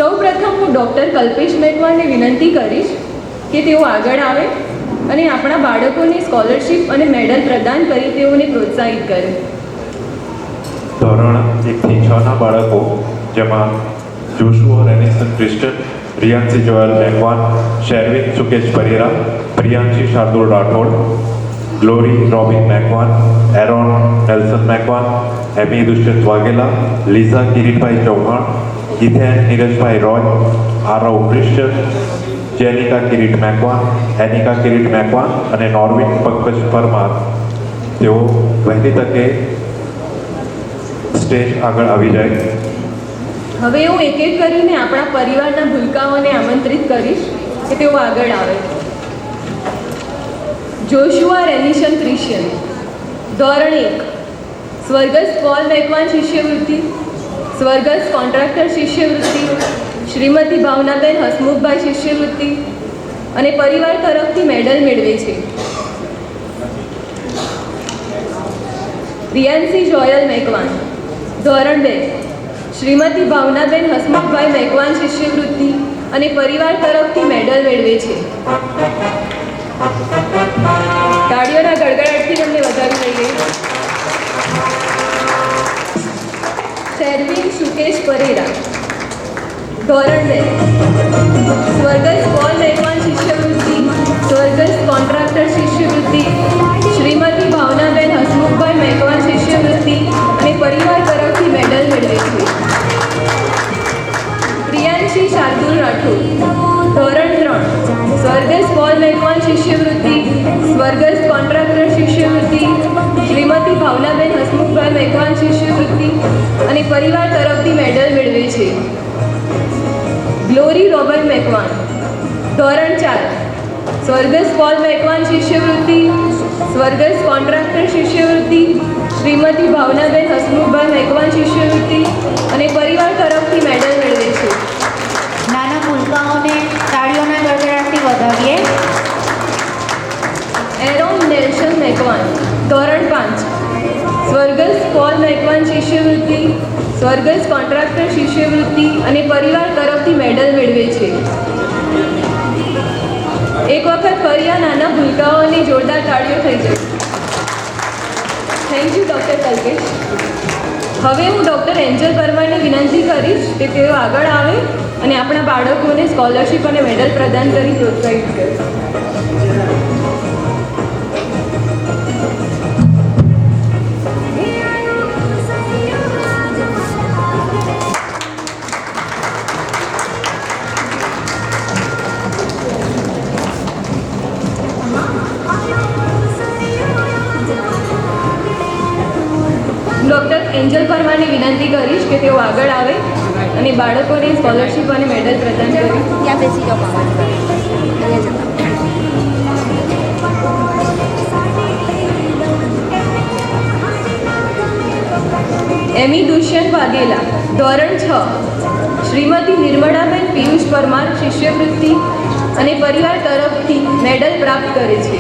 સૌ પ્રથમ હું ડૉક્ટર કલ્પેશ મેકવાનને વિનંતી કરીશ કે તેઓ આગળ આવે અને આપણા બાળકોને સ્કોલરશિપ અને મેડલ પ્રદાન કરી તેઓને પ્રોત્સાહિત કરે. ધોરણ 1 થી 6ના બાળકો, જેમાં Joshua Rennison Kristen, Riyansi Joel Macwan, Sherwin Sukesh Pereira, Priyanshi Shardul Rathod, Glory Robin Macwan, Aaron Nelson Macwan, Amy Dushyant Vaghela, Liza Kiritbhai Chauhan, Ethan Nirajbhai Roy, Aarav Christian, Jenika Kirit Macwan, Anika Kirit Macwan અને નોર્વિન પંકજ પરમાર તેઓ વહેલી તકે સ્ટેજ આગળ આવી જાય. હવે હું એક એક કરીને આપણા પરિવારના ભૂલકાઓને આમંત્રિત કરીશ કે તેઓ આગળ આવે. જોશુઆ રેનિશન ક્રિશ્ચન, ધોરણ 1, સ્વર્ગસ્થ પોલ મેકવાન શિષ્યવૃત્તિ, સ્વર્ગસ્થ કોન્ટ્રાક્ટર શિષ્યવૃત્તિ, શ્રીમતી ભાવનાબેન હસમુખભાઈ શિષ્યવૃત્તિ અને પરિવાર તરફથી મેડલ મેળવે છે. રિયાન્સી જોયલ મેકવાન, ધોરણ 2, શ્રીમતી ભાવનાબેન હસમુખભાઈ મેકવાન શિષ્યવૃત્તિ અને પરિવાર તરફથી મેડલ મેળવે છે. તાળીઓના ગડગડાટથી તમને વધાવી લઈએ. શેરવિન સુકેશ પરેરા, ધોરણ 2, સ્વર્ગસ્થ પોલ મેકવાન શિષ્યવૃત્તિ, સ્વર્ગસ્થ કોન્ટ્રાક્ટર શિષ્યવૃત્તિ, શ્રીમતી અને પરિવાર તરફથી મેડલ મેળવે છે. ગ્લોરી રોબર્ટ મેકવાન, ધોરણ 4, સ્વર્ગસ્થ પોલ મેકવાન શિષ્યવૃત્તિ, સ્વર્ગસ્થ કોન્ટ્રાક્ટર શિષ્યવૃત્તિ, શ્રીમતી ભાવનાબેન હસમુખભાઈ મેકવાન શિષ્યવૃત્તિ અને પરિવાર તરફથી મેડલ મેળવે છે. નાના ભૂલકાઓને તાળીઓના ગડગડાટથી વધાવીએ. એરોન નેલ્સન મેકવાન, ધોરણ 5, સ્વર્ગસ્થ પોલ મેકવાન શિષ્યવૃત્તિ, સ્વર્ગસ્થ કોન્ટ્રાક્ટર શિષ્યવૃત્તિ અને પરિવાર તરફથી મેડલ મેળવે છે. એક વખત ફરી આ નાના ભૂલકાઓની જોરદાર તાળીઓ થઈ જશે. Thank you doctor Kalpesh. હવે હું ડૉક્ટર એન્જલ પરમારને વિનંતી કરીશ કે તેઓ આગળ આવે અને આપણા બાળકોને સ્કોલરશિપ અને મેડલ પ્રદાન કરી પ્રોત્સાહિત કરે. ડૉક્ટર એન્જલ પરમારને વિનંતી કરીશ કે તેઓ આગળ આવે અને બાળકોને સ્કોલરશિપ અને મેડલ પ્રદાન કરે. ત્યાં બેસી જાઓ મામા. એમી દુષ્યંત વાઘેલા, ધોરણ 6, શ્રીમતી નિર્મળાબેન પિયુષ પરમાર શિષ્યવૃત્તિ અને પરિવાર તરફથી મેડલ પ્રાપ્ત કરે છે.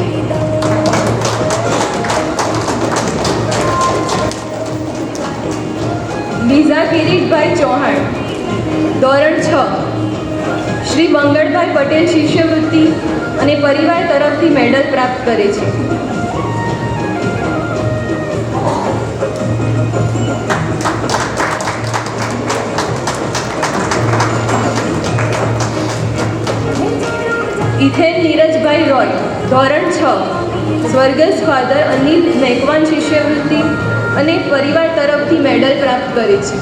લીઝા કિરીટભાઈ ચૌહાણ, ધોરણ 6, શ્રી મંગળભાઈ પટેલ શિષ્યવૃત્તિ અને પરિવાર તરફથી મેડલ પ્રાપ્ત કરે છે. ઇથેન નીરજભાઈ રોય, ધોરણ 6, સ્વર્ગસ્થ ફાધર અનિલ મેકવાન શિષ્યવૃત્તિ અને પરિવાર તરફથી મેડલ પ્રાપ્ત કરે છે.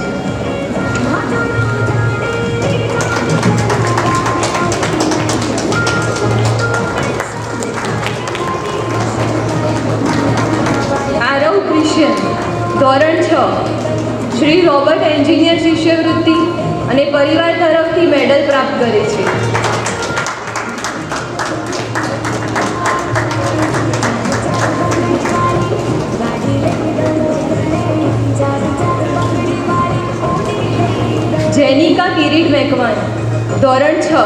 આરવ ક્રિશ્ચન, ધોરણ 6, શ્રી રોબર્ટ એન્જિનિયર શિષ્યવૃત્તિ અને પરિવાર તરફથી મેડલ પ્રાપ્ત કરે છે. જેનિકા કિરીટ મેકવાન, ધોરણ 6,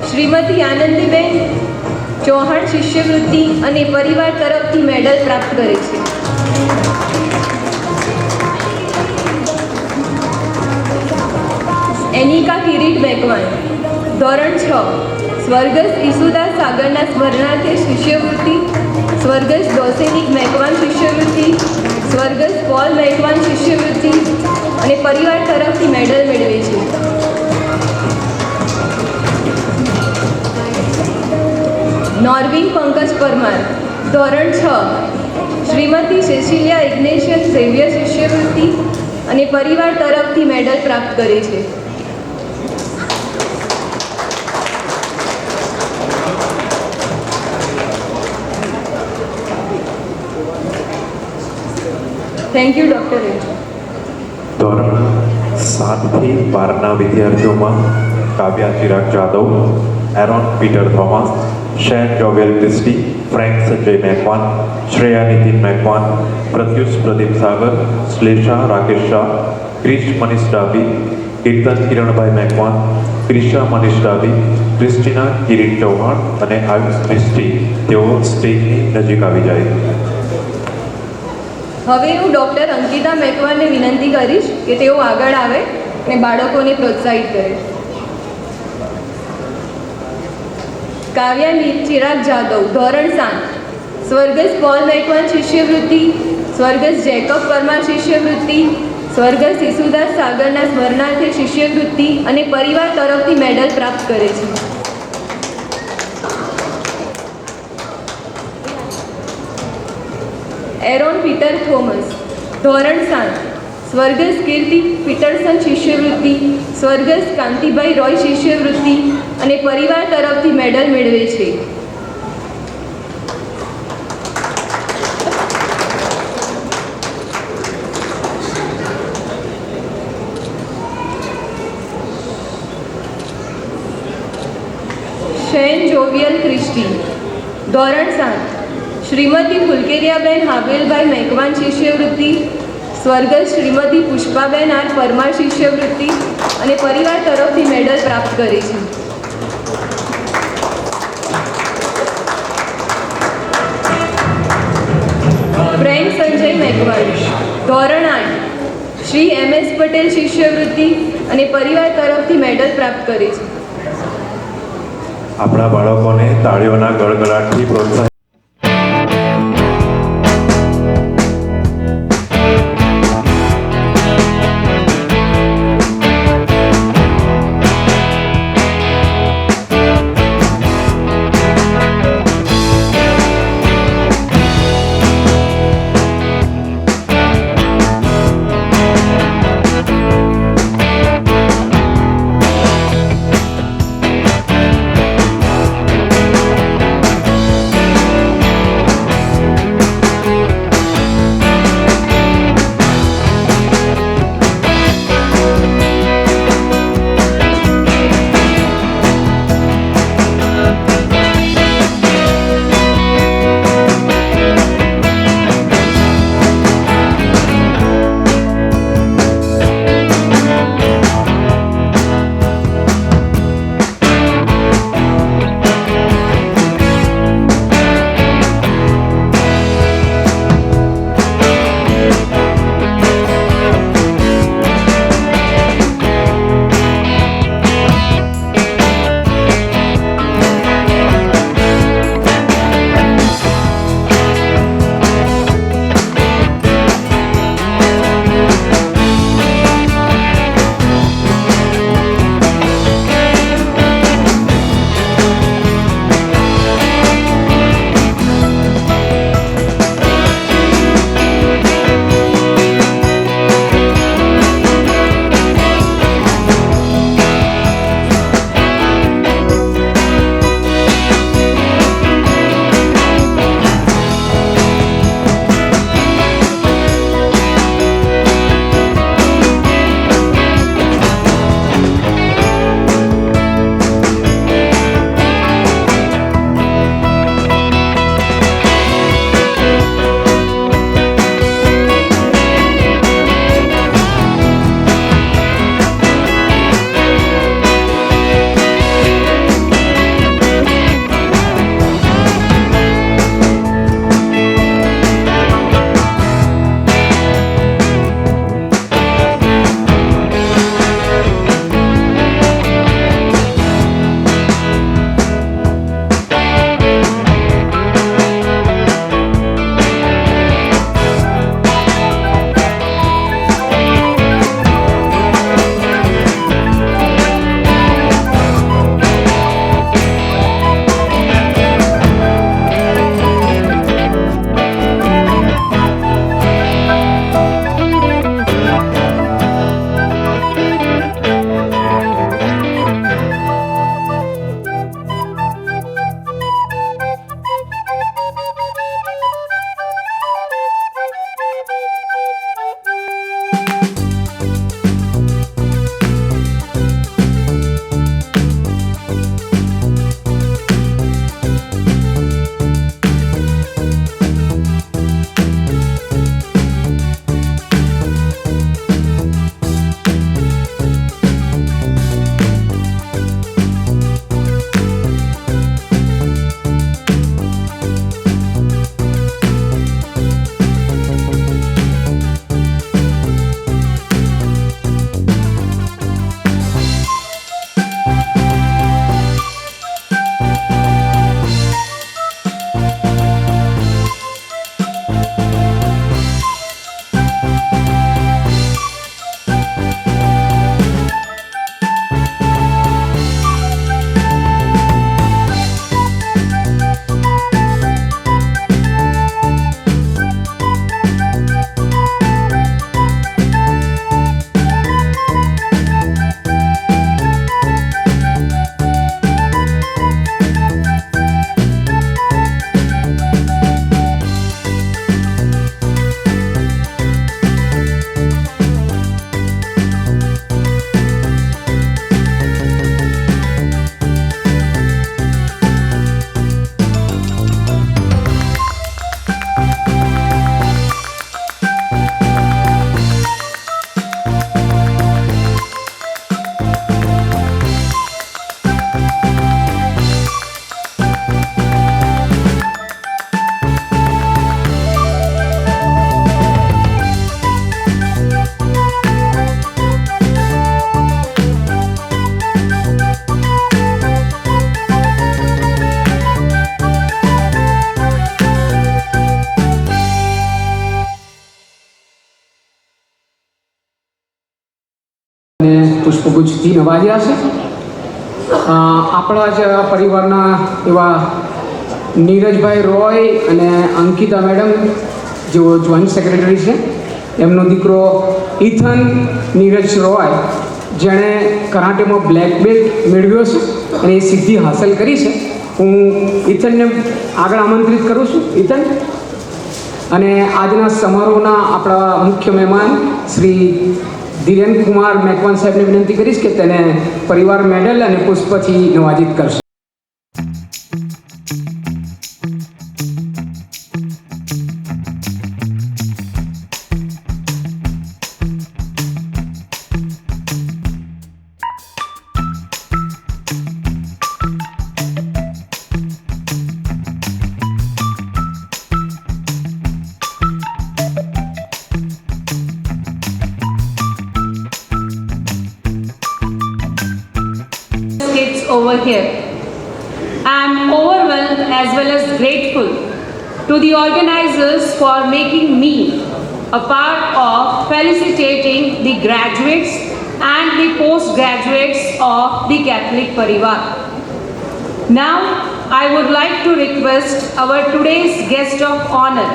શ્રીમતી આનંદીબેન ચૌહાણ શિષ્યવૃત્તિ અને પરિવાર તરફથી મેડલ પ્રાપ્ત કરે છે. એનિકા કિરીટ મેકવાન, ધોરણ 6, સ્વર્ગસ્થ ઈસુદાસ સાગરના સ્મરણાર્થે શિષ્યવૃત્તિ, સ્વર્ગસ્થ ડોસેનિક મેકવાન શિષ્યવૃત્તિ, સ્વર્ગસ્થ પોલ મેકવાન શિષ્યવૃત્તિ અને પરિવાર તરફથી મેડલ મેળવે છે. નોર્વિન પંકજ પરમાર, ધોરણ 6, શ્રીમતી સેસિલિયા ઇગ્નેશિયસ ઝેવિયર શિષ્યવૃત્તિ અને પરિવાર તરફથી મેડલ પ્રાપ્ત કરે છે. Thank you doctor Angel. ધોરણ 7 થી 12ના વિદ્યાર્થીઓમાં Kavya Chirag Jadav, Aaron Peter Thomas, Shane Joel Christy, Frank Sanjay Macwan, Shreya Nitin Macwan, Pratyush Pradeep Sagar, Shlesha Rakesh Shah, Krish Manish Dabhi, Kirtan Kiranbhai Macwan, Krisha Manish ડાબી, ક્રિસ્ટીના કિરીટ ચૌહાણ અને આયુષ મિસ્ટી તેઓ સ્ટેજની નજીક આવી જાય. હવે હું ડૉક્ટર અંકિતા મેકવાનને વિનંતી કરીશ કે તેઓ આગળ આવે અને બાળકોને પ્રોત્સાહિત કરે. કાવ્યા ચિરાગ જાદવ, ધોરણ 7, સ્વર્ગસ્થ પોલ મેકવાન શિષ્યવૃત્તિ, સ્વર્ગસ્થ જેકબ પરમાર શિષ્યવૃત્તિ, સ્વર્ગસ્થ ઈસુદાસ સાગરના સ્મરણાર્થે શિષ્યવૃત્તિ અને પરિવાર તરફથી મેડલ પ્રાપ્ત કરે છે. એરોન પીટર થોમસ, ધોરણ 7, સ્વર્ગસ્થ કીર્તિ પીટરસન શિષ્યવૃત્તિ, સ્વર્ગસ્થ કાંતિભાઈ રોય શિષ્યવૃત્તિ અને પરિવાર તરફથી મેડલ મેળવે છે. સોહિયલ ક્રિસ્ટી. ધોરણ 7 શ્રીમતી ફુલકેરિયાબેન હાબેલભાઈ મેકવાન શિષ્યવૃત્તિ, સ્વર્ગસ્થ શ્રીમતી પુષ્પાબેન આર પરમાર શિષ્યવૃત્તિ અને પરિવાર તરફથી મેડલ પ્રાપ્ત કરી છે. ફ્રેન્ક સંજય મેકવાન. ધોરણ 8 શ્રી MS પટેલ શિષ્યવૃત્તિ અને પરિવાર તરફથી મેડલ પ્રાપ્ત કરી છે. આપણા બાળકોને તાળીઓના ગડગડાટથી પ્રોત્સાહિત પુષ્પગુચ્છથી નવાજ્યા છે. આપણા જ પરિવારના એવા નીરજભાઈ રોય અને અંકિતા મેડમ જેઓ જોઈન્ટ સેક્રેટરી છે, એમનો દીકરો ઇથન નીરજ રોય જેણે કરાટેમાં બ્લેક બેલ્ટ મેળવ્યો છે અને એ સિદ્ધિ હાંસલ કરી છે. હું ઇથનને આગળ આમંત્રિત કરું છું. ઇથન. અને આજના સમારોહના આપણા મુખ્ય મહેમાન શ્રી ધીરેન કુમાર મેકવાન સાહેબને વિનંતી કરીશ કે તેને પરિવાર મેડલ અને પુષ્પથી નવાજિત કરશે. Kids over here. I am overwhelmed as well as grateful to the organizers for making me a part of felicitating the graduates and the postgraduates of the Catholic Parivar. Now, I would like to request our today's guest of honor,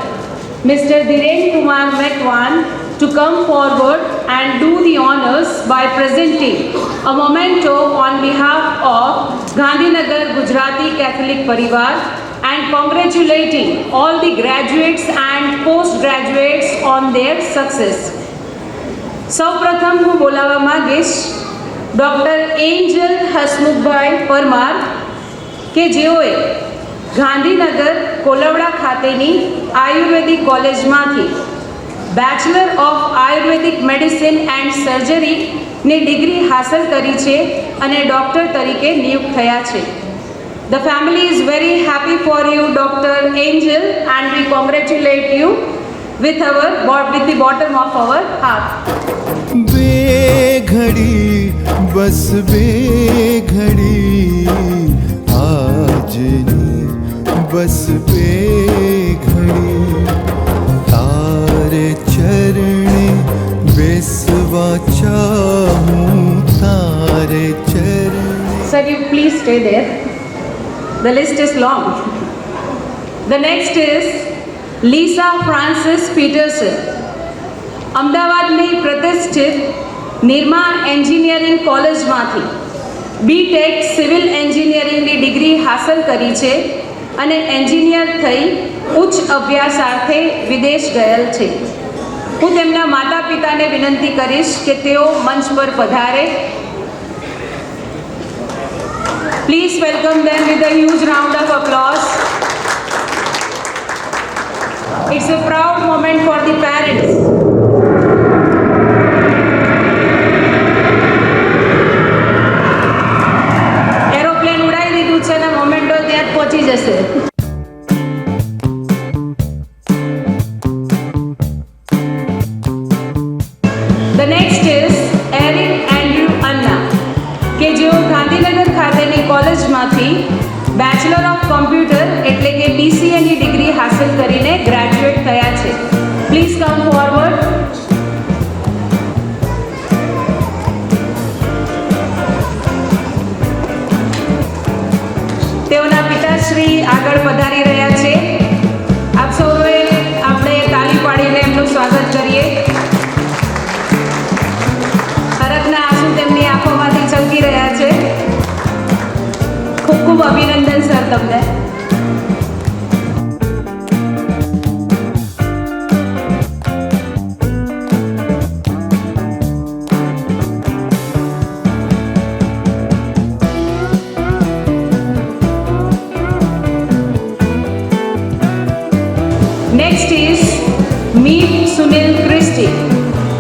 Mr. Dhiren Kumar Mekwan, to come forward and do the honors by presenting a memento on behalf of Gandhinagar Gujarati Catholic Parivar and congratulating all the graduates and postgraduates on their success. સૌપ્રથમ હું બોલાવવા માંગીશ ડૉક્ટર એન્જલ હસમુખભાઈ પરમાર કે જેઓએ ગાંધીનગર કોલવડા ખાતેની આયુર્વેદિક કોલેજમાંથી bachelor of Ayurvedic medicine and સર્જરીની ડિગ્રી હાંસલ કરી છે અને ડૉક્ટર તરીકે નિયુક્ત થયા છે. The family is very happy for you, Dr. Angel, and we congratulate you with the bottom of our heart. बेघड़ी बस बेघड़ी आज बस बेघड़ी तारे चरणे बेसवा चाहूं तारे चरणे. Sir, you please stay there. The list is long. The next is Lisa Francis Peterson. અમદાવાદની પ્રતિષ્ઠિત નિર્મા એન્જિનિયરિંગ કોલેજમાંથી બીટેક સિવિલ એન્જિનિયરિંગની ડિગ્રી હાંસલ કરી છે અને એન્જિનિયર થઈ ઉચ્ચ અભ્યાસાર્થે વિદેશ ગયેલ છે. હું તેમના માતા પિતાને વિનંતી કરીશ કે તેઓ મંચ પર પધારે. Please welcome them with a huge round of applause. It's a proud moment for the parents. Aeroplane ઉડાવી દીધું છે અને મોમેન્ટો ત્યાં જ પહોંચી જશે. The next is Eric Andrew Anna કે જેઓ ગાંધીનગર ખાતેની કોલેજમાંથી બેચલર ઓફ કમ્પ્યુટર એટલે કે BCAની ડિગ્રી હાંસલ કરીને ગ્રેજ્યુએટ થયા છે. Please come forward. તેઓના પિતાશ્રી આગળ પધારી રહ્યા છે. આપ સૌએ આપણે તાળી પાડીને એમનું સ્વાગત કરીએ. હરખના આંસુ તેમની આંખોમાંથી છલકી રહ્યા છે. ખૂબ ખૂબ અભિનંદન સર તમને. Next is meet Sunil Christie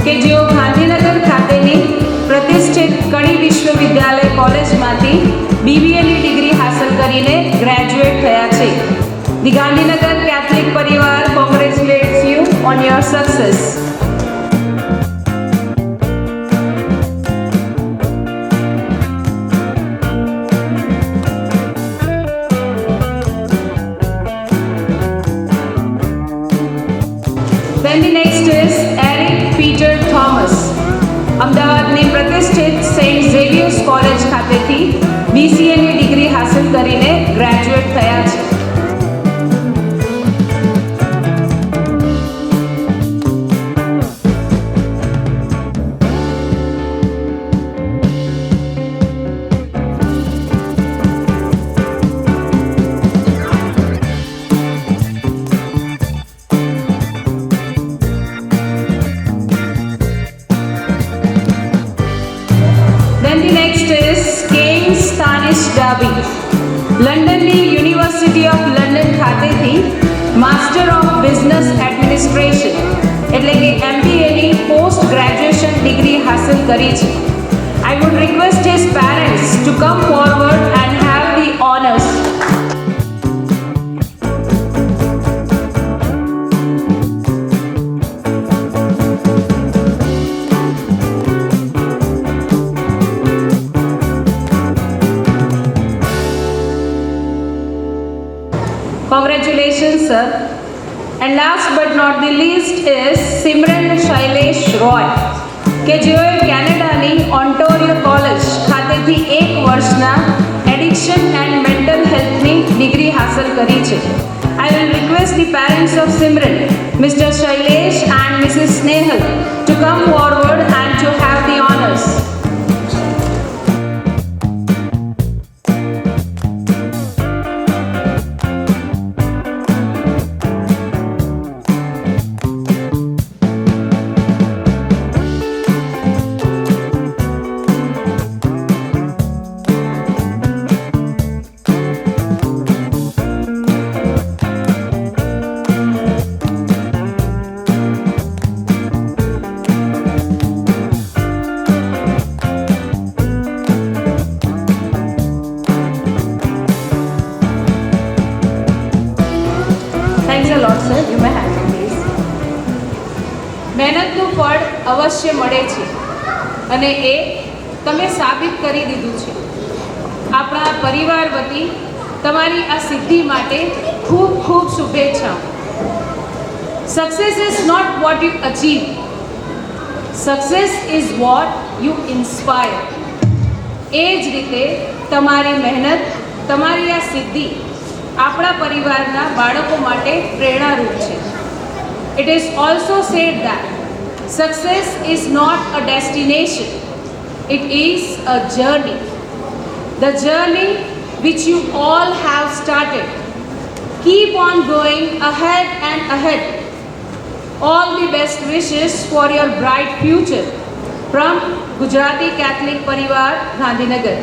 કે જેઓ ગાંધીનગર ખાતેની પ્રતિષ્ઠિત કણી વિશ્વવિદ્યાલય કોલેજમાંથી BBAની ડિગ્રી હાંસલ કરીને ગ્રેજ્યુએટ થયા છે. The Gandhinagar Catholic Parivar congratulates you on your success. Then the next is Eric Peter Thomas, અમદાવાદની પ્રતિષ્ઠિત સેન્ટ ઝેવિયર્સ કોલેજ ખાતેથી BCAની ડિગ્રી હાંસલ કરીને ગ્રેજ્યુએટ થયા છે. Then the next is Kane Stanish Darby. લંડનની યુનિવર્સિટી ઓફ લંડન ખાતેથી માસ્ટર ઓફ બિઝનેસ એડમિનિસ્ટ્રેશન એટલે કે MBAની પોસ્ટ ગ્રેજ્યુએશન ડિગ્રી હાંસલ કરી છે. I would request his parents to come forward and have the honors. Congratulations, sir. And last but not the least is Simran Shailesh Roy કે જેઓએ કેનેડાની ઓન્ટોરિયો કોલેજ ખાતેથી 1 વર્ષના એડિક્શન એન્ડ મેન્ટલ હેલ્થની ડિગ્રી હાંસલ કરી છે. I will request the parents of Simran, Mr. Shailesh and Mrs. Snehal, to come forward and to have the honors. Thanks a lot, sir. You may have it, please. મહેનતનું ફળ અવશ્ય મળે છે અને એ તમે સાબિત કરી દીધું છે. આપણા પરિવાર વતી તમારી આ સિદ્ધિ માટે ખૂબ ખૂબ શુભેચ્છાઓ. Success is not what you achieve, success is what you inspire. એ જ રીતે તમારી મહેનત, તમારી આ સિદ્ધિ આપણા પરિવારના બાળકો માટે પ્રેરણારૂપ છે. It is also said that success is not a destination, it is a journey. The journey which you all have started. Keep on going ahead and ahead. All the best wishes for your bright future from Gujarati Catholic Parivar, Gandhinagar.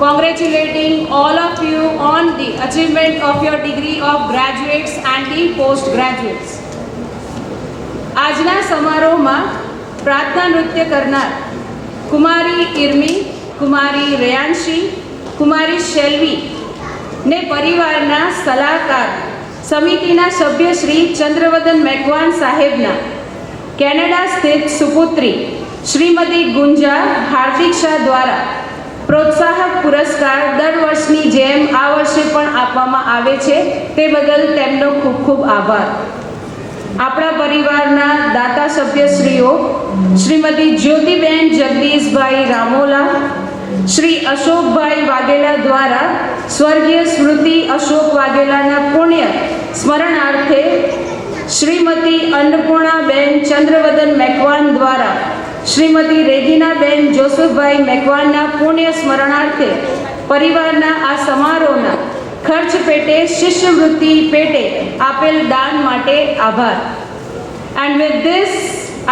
Congratulating all of you on the achievement of your degree of graduates and the postgraduates. આજના સમારોહમાં પ્રાર્થના નૃત્ય કરનાર કુમારી ઇર્મી, કુમારી રેયાંશી, કુમારી શેલ્વી ને પરિવારના સલાહકાર સમિતિના સભ્ય શ્રી ચંદ્રવદન મેકવાન સાહેબના કેનેડા સ્થિત સુપુત્રી શ્રીમતી ગુંજા હાર્દિક શાહ દ્વારા પ્રોત્સાહક પુરસ્કાર દર વર્ષની જેમ આ વર્ષે પણ આપવામાં આવે છે. તે બદલ તેમનો ખૂબ ખૂબ આભાર. આપણા પરિવારના દાતા સભ્યશ્રીઓ શ્રીમતી જ્યોતિબેન જગદીશભાઈ રામોલા, શ્રી અશોકભાઈ વાઘેલા દ્વારા સ્વર્ગીય સ્મૃતિ અશોક વાઘેલાના પુણ્ય સ્મરણાર્થે શ્રીમતી અન્નપૂર્ણાબેન ચંદ્રવદન મેકવાન દ્વારા શ્રીમતી રેગિનાબેન જોસફભાઈ મેકવાનના પુણ્ય સ્મરણાર્થે પરિવારના આ સમારોહના ખર્ચ પેટે શિષ્યવૃત્તિ પેટે આપેલ દાન માટે આભાર. And with this,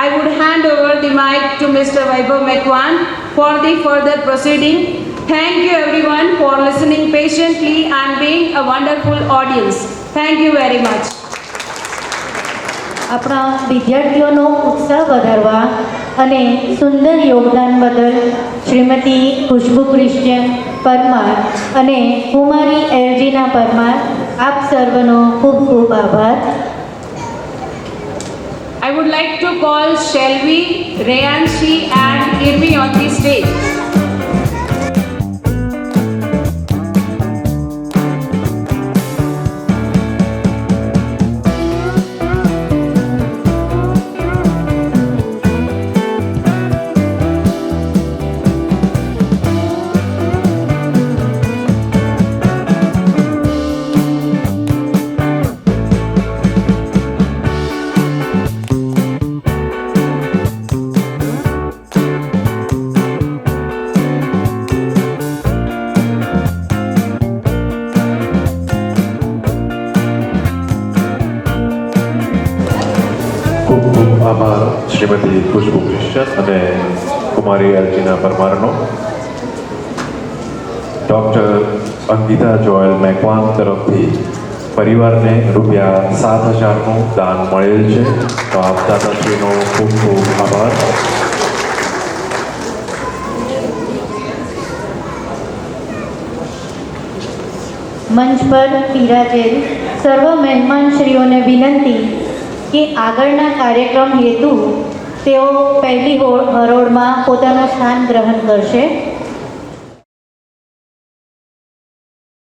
I would hand over the mic to Mr. Vaibhav Mekwan for the further proceeding. Thank you everyone for listening patiently and being a wonderful audience. Thank you very much. આપણા વિદ્યાર્થીઓનો ઉત્સાહ વધારવા અને સુંદર યોગદાન બદલ શ્રીમતી ખુશ્બુ ક્રિશ્ચિયન પરમાર અને કુમારી એલજીના પરમાર આપ સર્વનો ખૂબ ખૂબ આભાર. I would like to call Shelvi, Reyanshi and Irmi on the stage. આભાર શ્રીમતી ખુશ્બુ ક્રિશ્ચન અને કુમારી અર્ચના પરમારનો. ડૉક્ટર અંકિતા જોયલ મેકવાન તરફથી પરિવારને ₹7,000નું દાન મળેલ છે. તો આપ દાતાશ્રીનો ખૂબ ખૂબ આભાર. મંચ પર બિરાજેલ સર્વ મહેમાનશ્રીઓને વિનંતી કે આગળના કાર્યક્રમ હેતુ તેઓ પહેલી હરોળમાં પોતાનું સ્થાન ગ્રહણ કરશે.